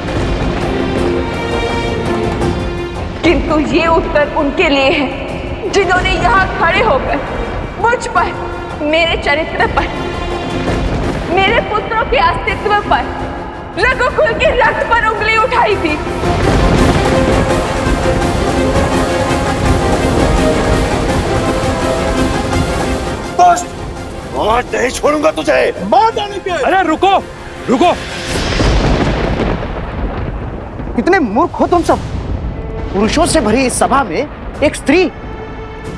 किंतु ये उत्तर उनके लिए है जिन्होंने यहाँ खड़े होकर मुझ पर, मेरे चरित्र पर, मेरे पुत्रों के अस्तित्व पर, रघुकुल के रक्त पर उंगली उठाई थी। आज नहीं छोड़ूंगा तुझे। मार डालने के। अरे रुको रुको, कितने मूर्ख हो तुम सब। पुरुषों से भरी इस सभा में एक स्त्री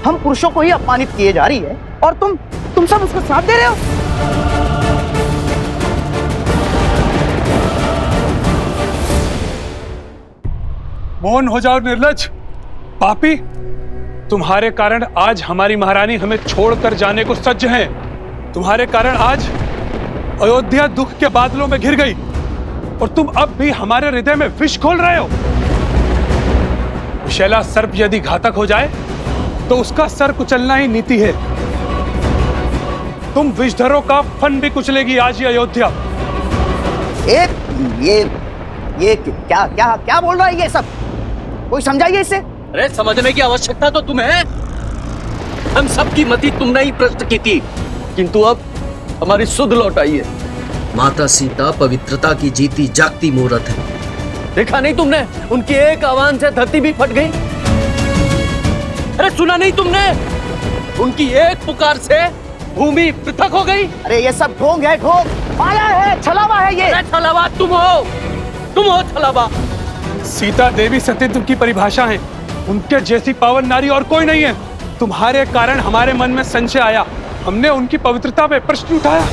हम पुरुषों को ही अपमानित किए जा रही है और तुम सब उसको साथ दे रहे हो। मौन हो जाओ निर्लज्ज पापी। तुम्हारे कारण आज हमारी महारानी हमें छोड़कर जाने को सज्ज है। तुम्हारे कारण आज अयोध्या दुख के बादलों में घिर गई और तुम अब भी हमारे हृदय में विष घोल रहे हो। विषैला सर्प यदि घातक हो जाए तो उसका सर कुचलना ही नीति है। तुम विषधरों का फन भी कुचलेगी आज ये अयोध्या। ये क्या क्या क्या बोल रहा है ये सब? कोई समझाइए इसे। अरे समझने की आवश्यकता तो तुम्हें है। हम सबकी मति तुमने ही प्रश्न की थी, किंतु अब हमारी सुध लौट आई है। माता सीता पवित्रता की जीती जागती मूर्त है। देखा नहीं तुमने, उनकी एक आवाज से धरती भी फट गई। अरे सुना नहीं तुमने, उनकी एक पुकार से भूमि पृथक हो गई। अरे ये सब ढोंग है, ढोंग, माया है, छलावा है ये। अरे छलावा तुम हो छलावा। सीता देवी सतीत्व की परिभाषा है। उनके जैसी पावन नारी और कोई नहीं है। तुम्हारे कारण हमारे मन में संशय आया, हमने उनकी पवित्रता पे प्रश्न उठाया।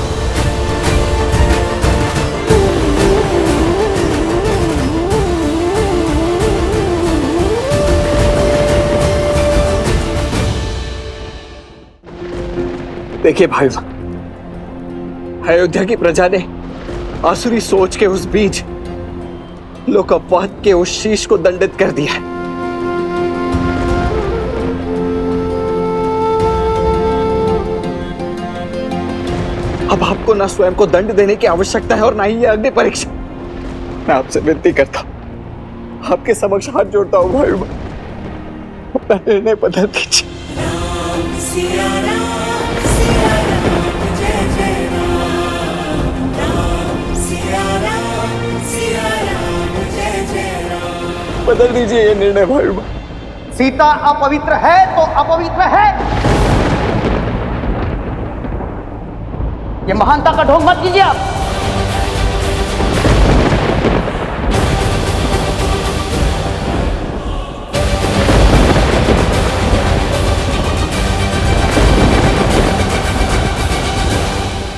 देखिए भाई, अयोध्या की प्रजा ने आसुरी सोच के उस बीज लोकपवाद के उस शीश को दंडित कर दिया है। अब आपको ना स्वयं को दंड देने की आवश्यकता है और ना ही ये अग्नि परीक्षा। मैं आपसे विनती करता हूं, आपके समक्ष हाथ जोड़ता हूं भाई, अपना निर्णय बदल दीजिए। सिया राम, जय जय राम। बदल दीजिए ये निर्णय भाई। सीता अपवित्र है तो अपवित्र है। ये महानता का ढोंग मत कीजिए आप।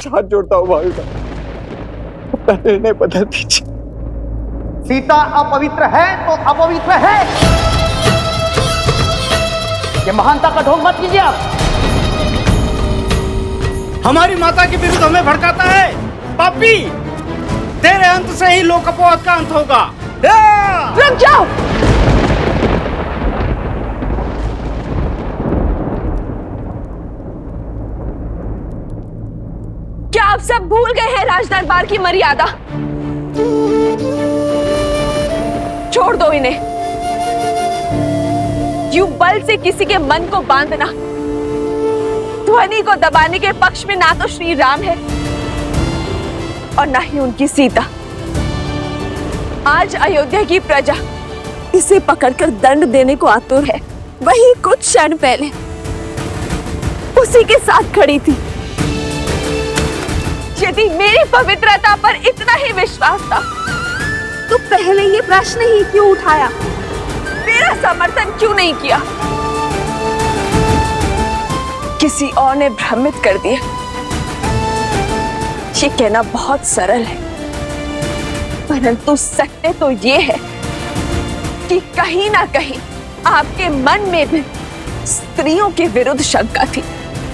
हाथ जोड़ता हूँ भाई साहब, अपना निर्णय बदल दीजिए। सीता अपवित्र है तो अपवित्र है। ये महानता का ढोंग मत कीजिए आप। हमारी माता के विरुद्ध हमें भड़काता है पापी। तेरे अंत से ही लोकपोत का अंत होगा। रुक जाओ। क्या आप सब भूल गए हैं राज दरबार की मर्यादा? छोड़ दो इन्हें। यूं बल से किसी के मन को बांधना, ध्वनि को दबाने के पक्ष में ना तो श्री राम है और ना ही उनकी सीता। आज अयोध्या की प्रजा इसे पकड़कर दंड देने को आतुर है। वही कुछ क्षण पहले उसी के साथ खड़ी थी। यदि मेरी पवित्रता पर इतना ही विश्वास था तो पहले ये प्रश्न ही क्यों उठाया? मेरा समर्थन क्यों नहीं किया? किसी और ने भ्रमित कर दिया। ये कहना बहुत सरल है, परंतु सत्य तो ये है कि कहीं ना कहीं आपके मन में भी स्त्रियों के विरुद्ध शंका थी,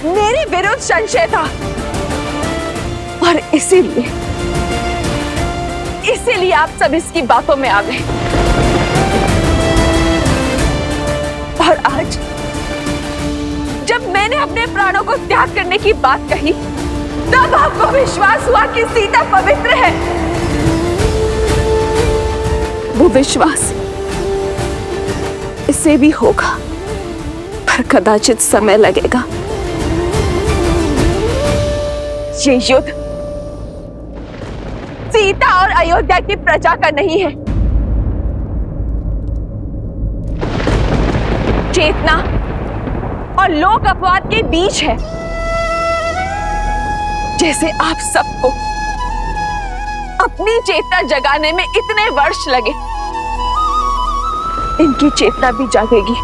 मेरे विरुद्ध संशय था। और इसीलिए आप सब इसकी बातों में आ गए। और आज जब मैंने अपने प्राणों को त्याग करने की बात कही, तब आपको विश्वास हुआ कि सीता पवित्र है। वो विश्वास इसे भी होगा, पर कदाचित समय लगेगा। ये युद्ध सीता और अयोध्या की प्रजा का नहीं है, चेतना और लोक अपवाद के बीच है। जैसे आप सबको अपनी चेतना जगाने में इतने वर्ष लगे, इनकी चेतना भी जागेगी,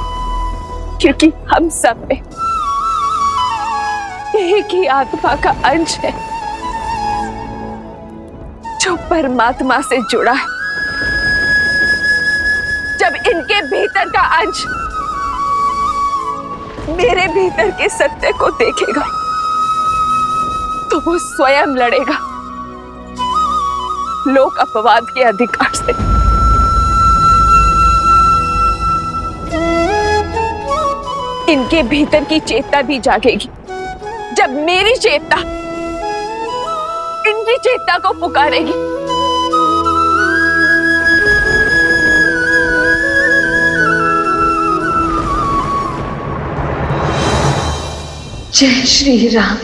क्योंकि हम सब में एक ही आत्मा का अंश है जो परमात्मा से जुड़ा है। जब इनके भीतर का अंश मेरे भीतर के सत्य को देखेगा तो वो स्वयं लड़ेगा लोक अपवाद के अधिकार से। इनके भीतर की चेतना भी जागेगी जब मेरी चेतना इनकी चेतना को पुकारेगी। जय श्री राम।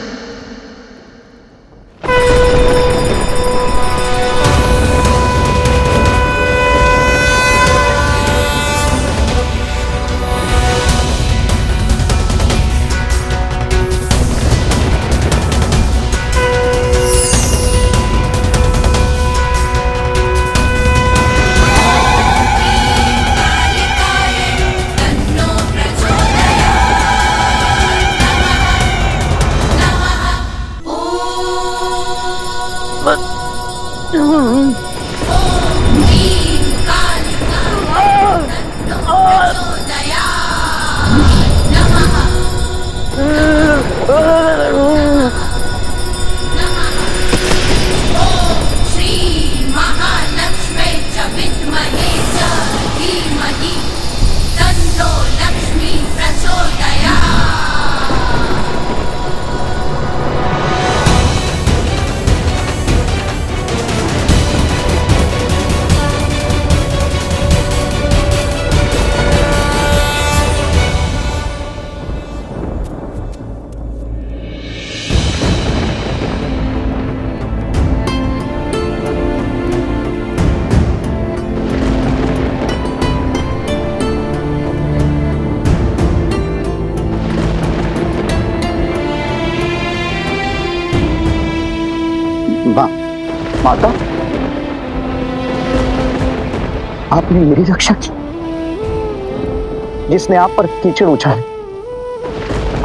माता, आपने मेरी रक्षा की। जिसने आप पर कीचड़ उछाले,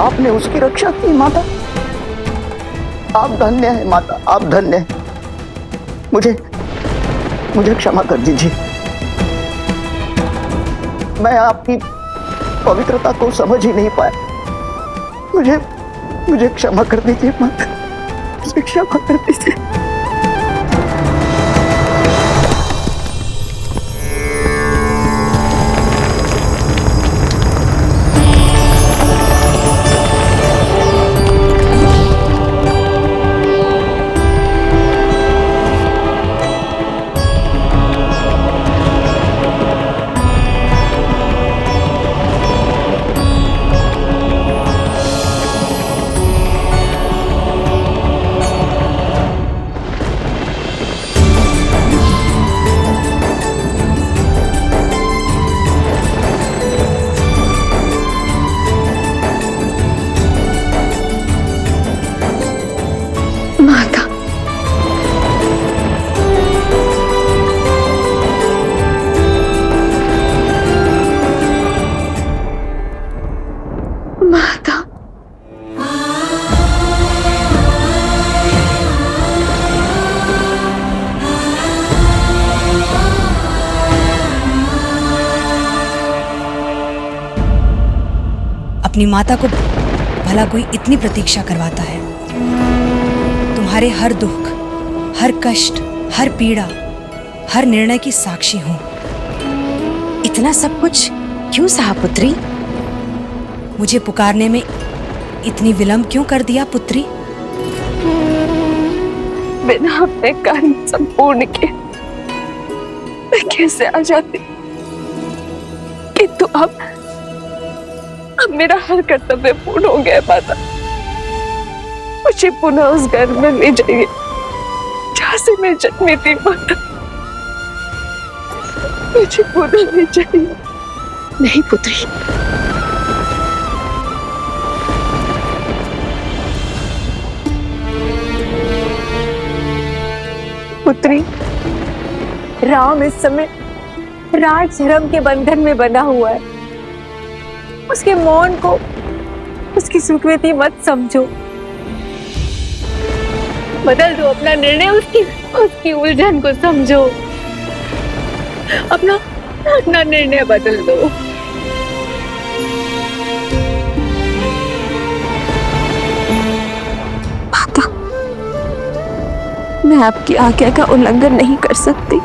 आपने उसकी रक्षा की माता। आप धन्य है माता, आप धन्य है। मुझे क्षमा कर दीजिए। मैं आपकी पवित्रता को समझ ही नहीं पाया। मुझे क्षमा कर दीजिए माता, मुझे क्षमा कर दीजिए। माता, माता, अपनी माता को भला कोई इतनी प्रतीक्षा करवाता है? तुम्हारे हर दुख, हर कष्ट, हर पीड़ा, हर निर्णय की साक्षी हूं। इतना सब कुछ क्यों सहा पुत्री? मुझे पुकारने में इतनी विलंब क्यों कर दिया पुत्री? बिना अपने कार्य संपूर्ण किए मैं कैसे आ जाती? किंतु अब मेरा हर कर्तव्य पूर्ण हो गया माता। मुझे पुनः उस घर में ले जाइए जहाँ से मैं जन्मी थी माता। मुझे पुनः ले जाइए। नहीं पुत्री, पुत्री, राम इस समय राज धर्म के बंधन में बंधा हुआ है। उसके मौन को उसकी स्वीकृति मत समझो। बदल दो अपना निर्णय, उसकी उलझन को समझो। अपना निर्णय बदल दो। माता, मैं आपकी आज्ञा का उल्लंघन नहीं कर सकती,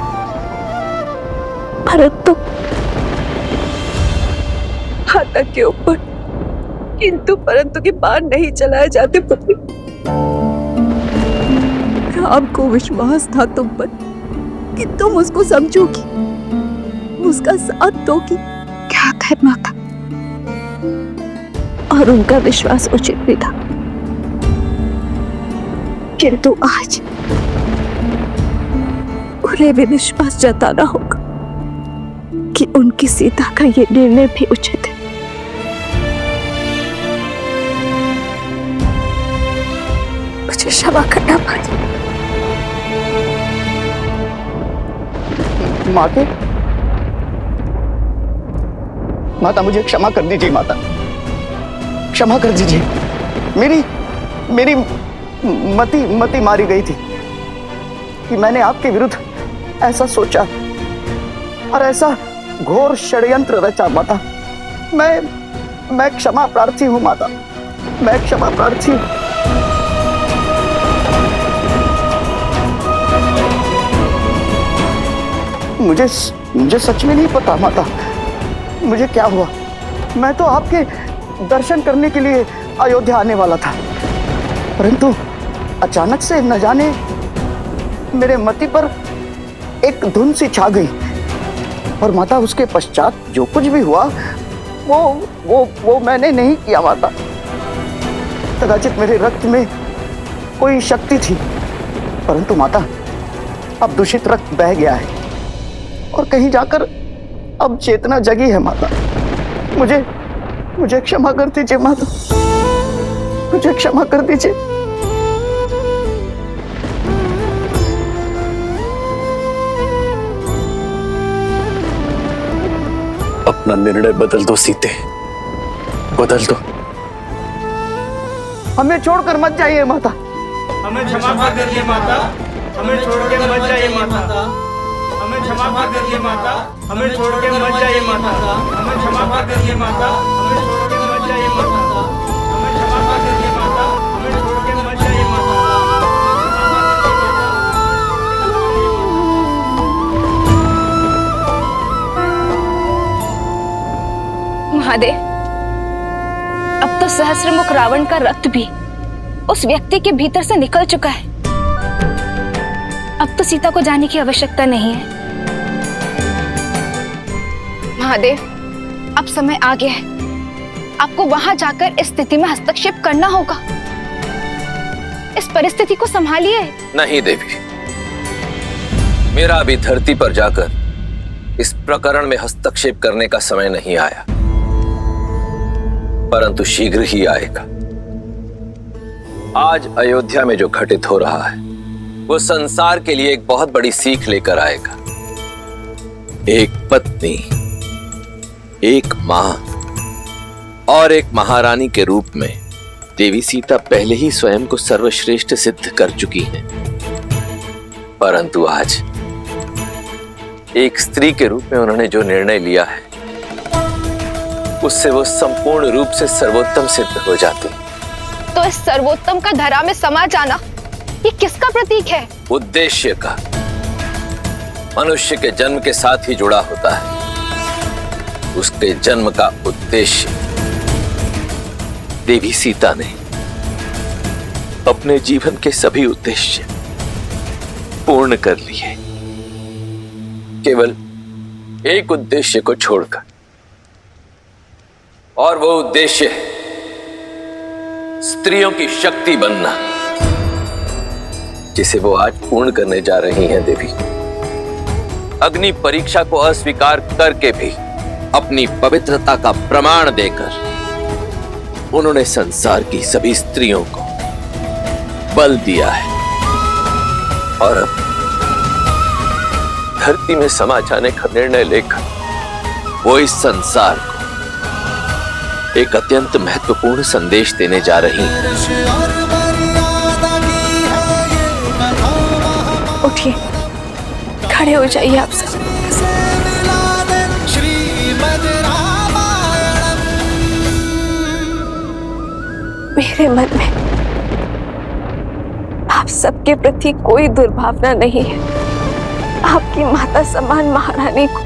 परंतु माता के ऊपर किंतु परंतु के बाण नहीं चलाए जाते पुत्री। राम को विश्वास था तुम पर कि तुम उसको समझोगी, उसका साथ दोगी। क्या है माता, और उनका विश्वास उचित भी था, किंतु आज उन्हें भी विश्वास जताना होगा कि उनकी सीता का ये निर्णय भी उचित है। मुझे क्षमा करना पड़ेगा। माता, मुझे क्षमा कर दीजिए माता, क्षमा कर दीजिए। मेरी मति मारी गई थी कि मैंने आपके विरुद्ध ऐसा सोचा और ऐसा घोर षड्यंत्र रचा माता। मैं क्षमा प्रार्थी हूँ माता, मैं क्षमा प्रार्थी हूँ। मुझे सच में नहीं पता माता, मुझे क्या हुआ। मैं तो आपके दर्शन करने के लिए अयोध्या आने वाला था, परंतु अचानक से न जाने मेरे मति पर एक धुन सी छा गई। और माता, उसके पश्चात जो कुछ भी हुआ वो मैंने नहीं किया माता। कदाचित मेरे रक्त में कोई शक्ति थी, परंतु माता अब दूषित रक्त बह गया है और कहीं जाकर अब चेतना जगी है माता। मुझे क्षमा कर दीजिए माता, मुझे क्षमा कर दीजिए। अपना निर्णय बदल दो सीते, बदल दो। हमें छोड़कर मत जाइए माता। हमें क्षमा कर दीजिए माता, हमें छोड़ के मत जाइए माता। हमें क्षमा कर दीजिए माता, हमें छोड़ के मत जाइए माता। हमें क्षमा कर दीजिए माता, हमें छोड़ के मत जाइए माता। हमें क्षमा कर दीजिए माता, हमें छोड़ के मत जाइए माता। महादेव, अब तो सहस्त्रमुख रावण का रक्त भी उस व्यक्ति के भीतर से निकल चुका है। अब तो सीता को जाने की आवश्यकता नहीं है। महादेव, अब समय आ गया है, आपको वहां जाकर इस स्थिति में हस्तक्षेप करना होगा। इस परिस्थिति को संभालिए। नहीं देवी, मेरा अभी धरती पर जाकर इस प्रकरण में हस्तक्षेप करने का समय नहीं आया, परंतु शीघ्र ही आएगा। आज अयोध्या में जो घटित हो रहा है वो संसार के लिए एक बहुत बड़ी सीख लेकर आएगा। एक पत्नी, एक मां और एक महारानी के रूप में देवी सीता पहले ही स्वयं को सर्वश्रेष्ठ सिद्ध कर चुकी हैं, परंतु आज एक स्त्री के रूप में उन्होंने जो निर्णय लिया है उससे वो संपूर्ण रूप से सर्वोत्तम सिद्ध हो जाती। तो इस सर्वोत्तम का धरा में समा जाना ये किसका प्रतीक है? उद्देश्य का। मनुष्य के जन्म के साथ ही जुड़ा होता है उसके जन्म का उद्देश्य। देवी सीता ने अपने जीवन के सभी उद्देश्य पूर्ण कर लिए, केवल एक उद्देश्य को छोड़कर, और वो उद्देश्य है स्त्रियों की शक्ति बनना, जिसे वो आज पूर्ण करने जा रही हैं देवी। अग्नि परीक्षा को अस्वीकार करके भी अपनी पवित्रता का प्रमाण देकर उन्होंने संसार की सभी स्त्रियों को बल दिया है, और अब धरती में समा जाने का निर्णय लेकर वो इस संसार को एक अत्यंत महत्वपूर्ण संदेश देने जा रही हैं। उठिए, खड़े हो जाइए आप सब। मेरे मन में आप सबके प्रति कोई दुर्भावना नहीं है। आपकी माता समान महारानी को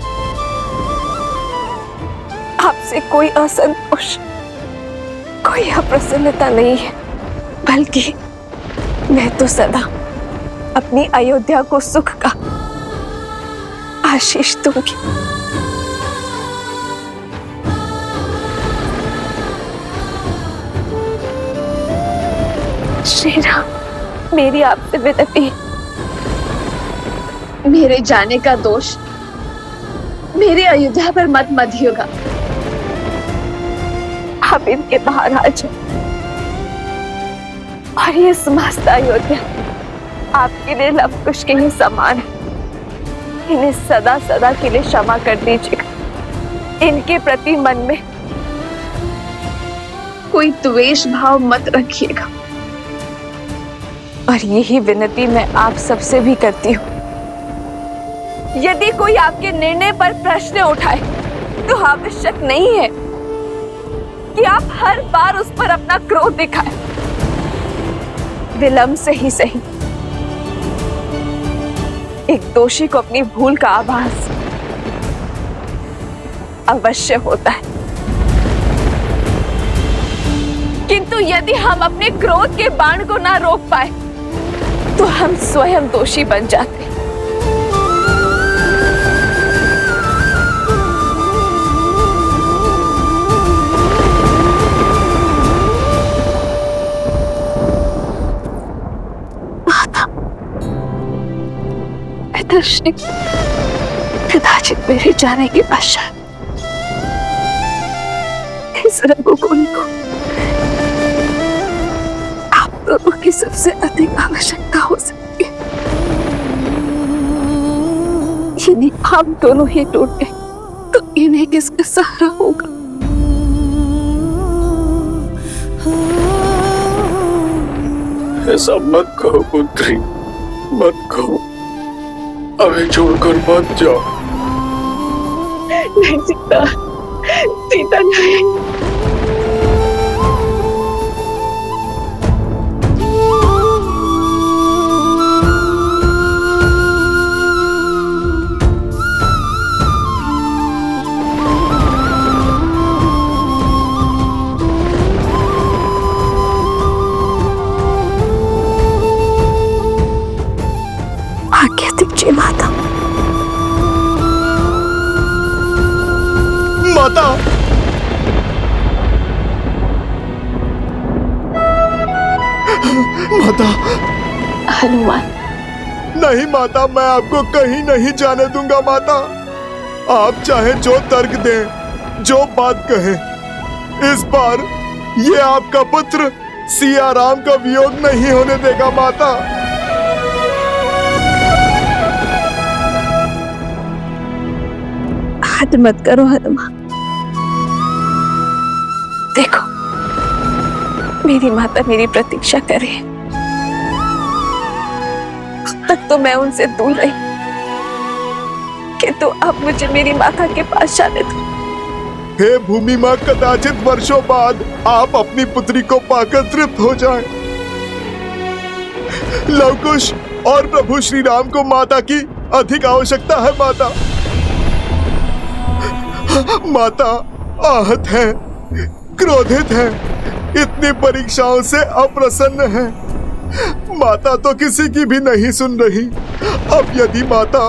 आपसे कोई असंतोष, कोई अप्रसन्नता नहीं है, बल्कि मैं तो सदा अपनी अयोध्या को सुख का आशीष दूंगी। श्री राम, मेरी आपसे विनती है, मेरे जाने का दोष मेरी अयोध्या पर मत मधिएगा। आप इनके बाहर आ जाओ, और ये समस्त अयोध्या आपके लिए लवकुश के ही समान है। इन्हें सदा सदा के लिए क्षमा कर दीजिएगा। इनके प्रति मन में कोई द्वेष भाव मत रखिएगा। और यही विनती मैं आप सबसे भी करती हूँ, यदि कोई आपके निर्णय पर प्रश्न उठाए तो आवश्यक नहीं है कि आप हर बार उस पर अपना क्रोध दिखाएं। विलंब से ही सही एक दोषी को अपनी भूल का आभास अवश्य होता है, किंतु यदि हम अपने क्रोध के बाण को ना रोक पाए तो हम स्वयं दोषी बन जाते। दर्शक कदाचित मेरे जाने के पश्चात इस रघुकुल को आप दोनों की सबसे अधिक आवश्यकता हो सकती है। यदि आप दोनों ही टूट गए तो इन्हें उन्हें किसका सहारा होगा? ऐसा मत कहो पुत्री, मत कहो। हमें छोड़कर मत जाओ। नहीं सीता, सीता नहीं। आज्ञा दीजिए माता। माता, माता। हनुमान। नहीं माता, मैं आपको कहीं नहीं जाने दूंगा माता। आप चाहे जो तर्क दें, जो बात कहें, इस बार ये आपका पुत्र सिया राम का वियोग नहीं होने देगा माता। हद मत करो हनुमान। देखो, मेरी माता मेरी प्रतीक्षा करे। अब तक तो मैं उनसे दूर रही, किंतु अब मुझे मेरी माता के पास जाने दो। हे भूमि माँ, कदाचित वर्षों बाद आप अपनी पुत्री को पाकर तृप्त हो जाएं। लवकुश और प्रभु श्री राम को माता की अधिक आवश्यकता है माता। माता आहत है, क्रोधित है, इतनी परीक्षाओं से अप्रसन्न है। माता तो किसी की भी नहीं सुन रही। अब यदि माता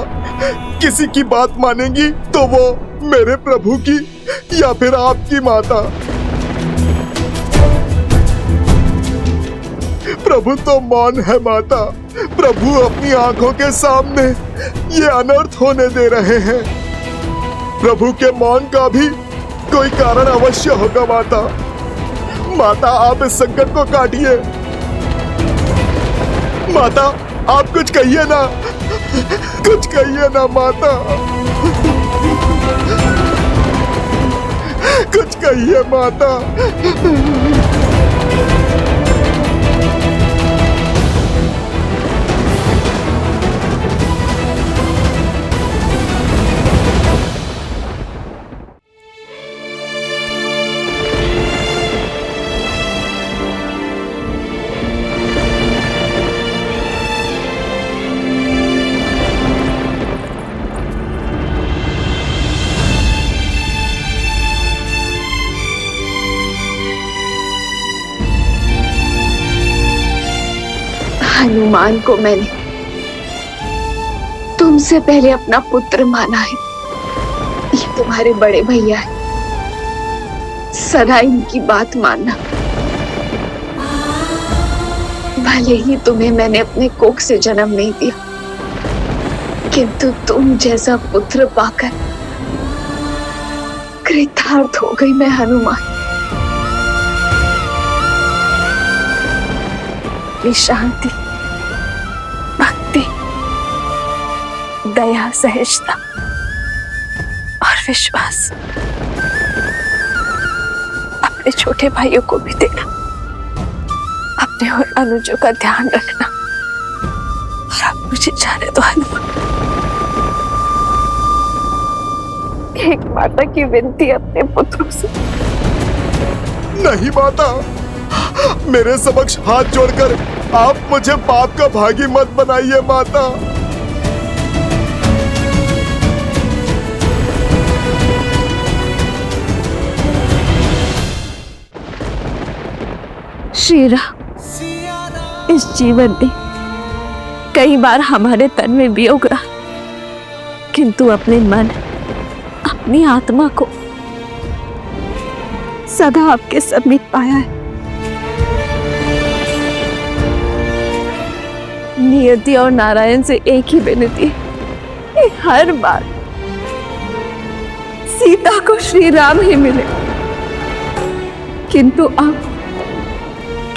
किसी की बात मानेंगी तो वो मेरे प्रभु की या फिर आपकी माता। प्रभु तो मौन है माता। प्रभु अपनी आंखों के सामने ये अनर्थ होने दे रहे हैं। प्रभु के मौन का भी कोई कारण अवश्य होगा माता। माता, आप इस संकट को काटिए। माता, आप कुछ कहिए ना, कुछ कहिए ना माता, कुछ कहिए माता। हनुमान को मैंने तुमसे पहले अपना पुत्र माना है। ये तुम्हारे बड़े भैया है, सदा इनकी बात मानना। भले ही तुम्हें मैंने अपने कोख से जन्म नहीं दिया, किंतु तुम जैसा पुत्र पाकर कृतार्थ हो गई मैं हनुमान। शांति, भक्ति, दया, सहजता और विश्वास अपने छोटे भाइयों को भी देना। अपने और अनुजों का ध्यान रखना। और अब मुझे जाने दो हनुमान। एक माता की विनती अपने पुत्रों से। नहीं माता, मेरे समक्ष हाथ जोड़कर आप मुझे पाप का भागी मत बनाइए माता। श्री राम, इस जीवन में कई बार हमारे तन में वियोग रहा, किंतु अपने मन, अपनी आत्मा को सदा आपके समीप पाया है। नियति और नारायण से एक ही विनती है, हर बार सीता को श्री राम ही मिले, किंतु अब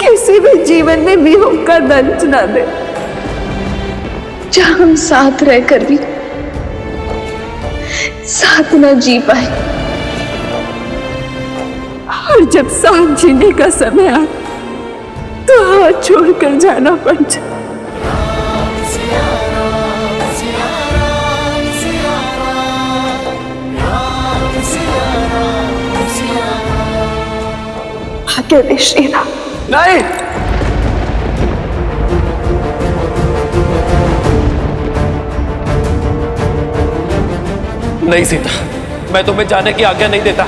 किसी भी जीवन में वियोग का दंश न दे। जहां हम साथ रहकर भी साथ न जी पाए। और जब सांस जीने का समय आए तो हाथ छोड़कर जाना पड़ जाए। भाग्य दे श्री राम। नहीं, नहीं सीता, मैं तुम्हें जाने की आज्ञा नहीं देता।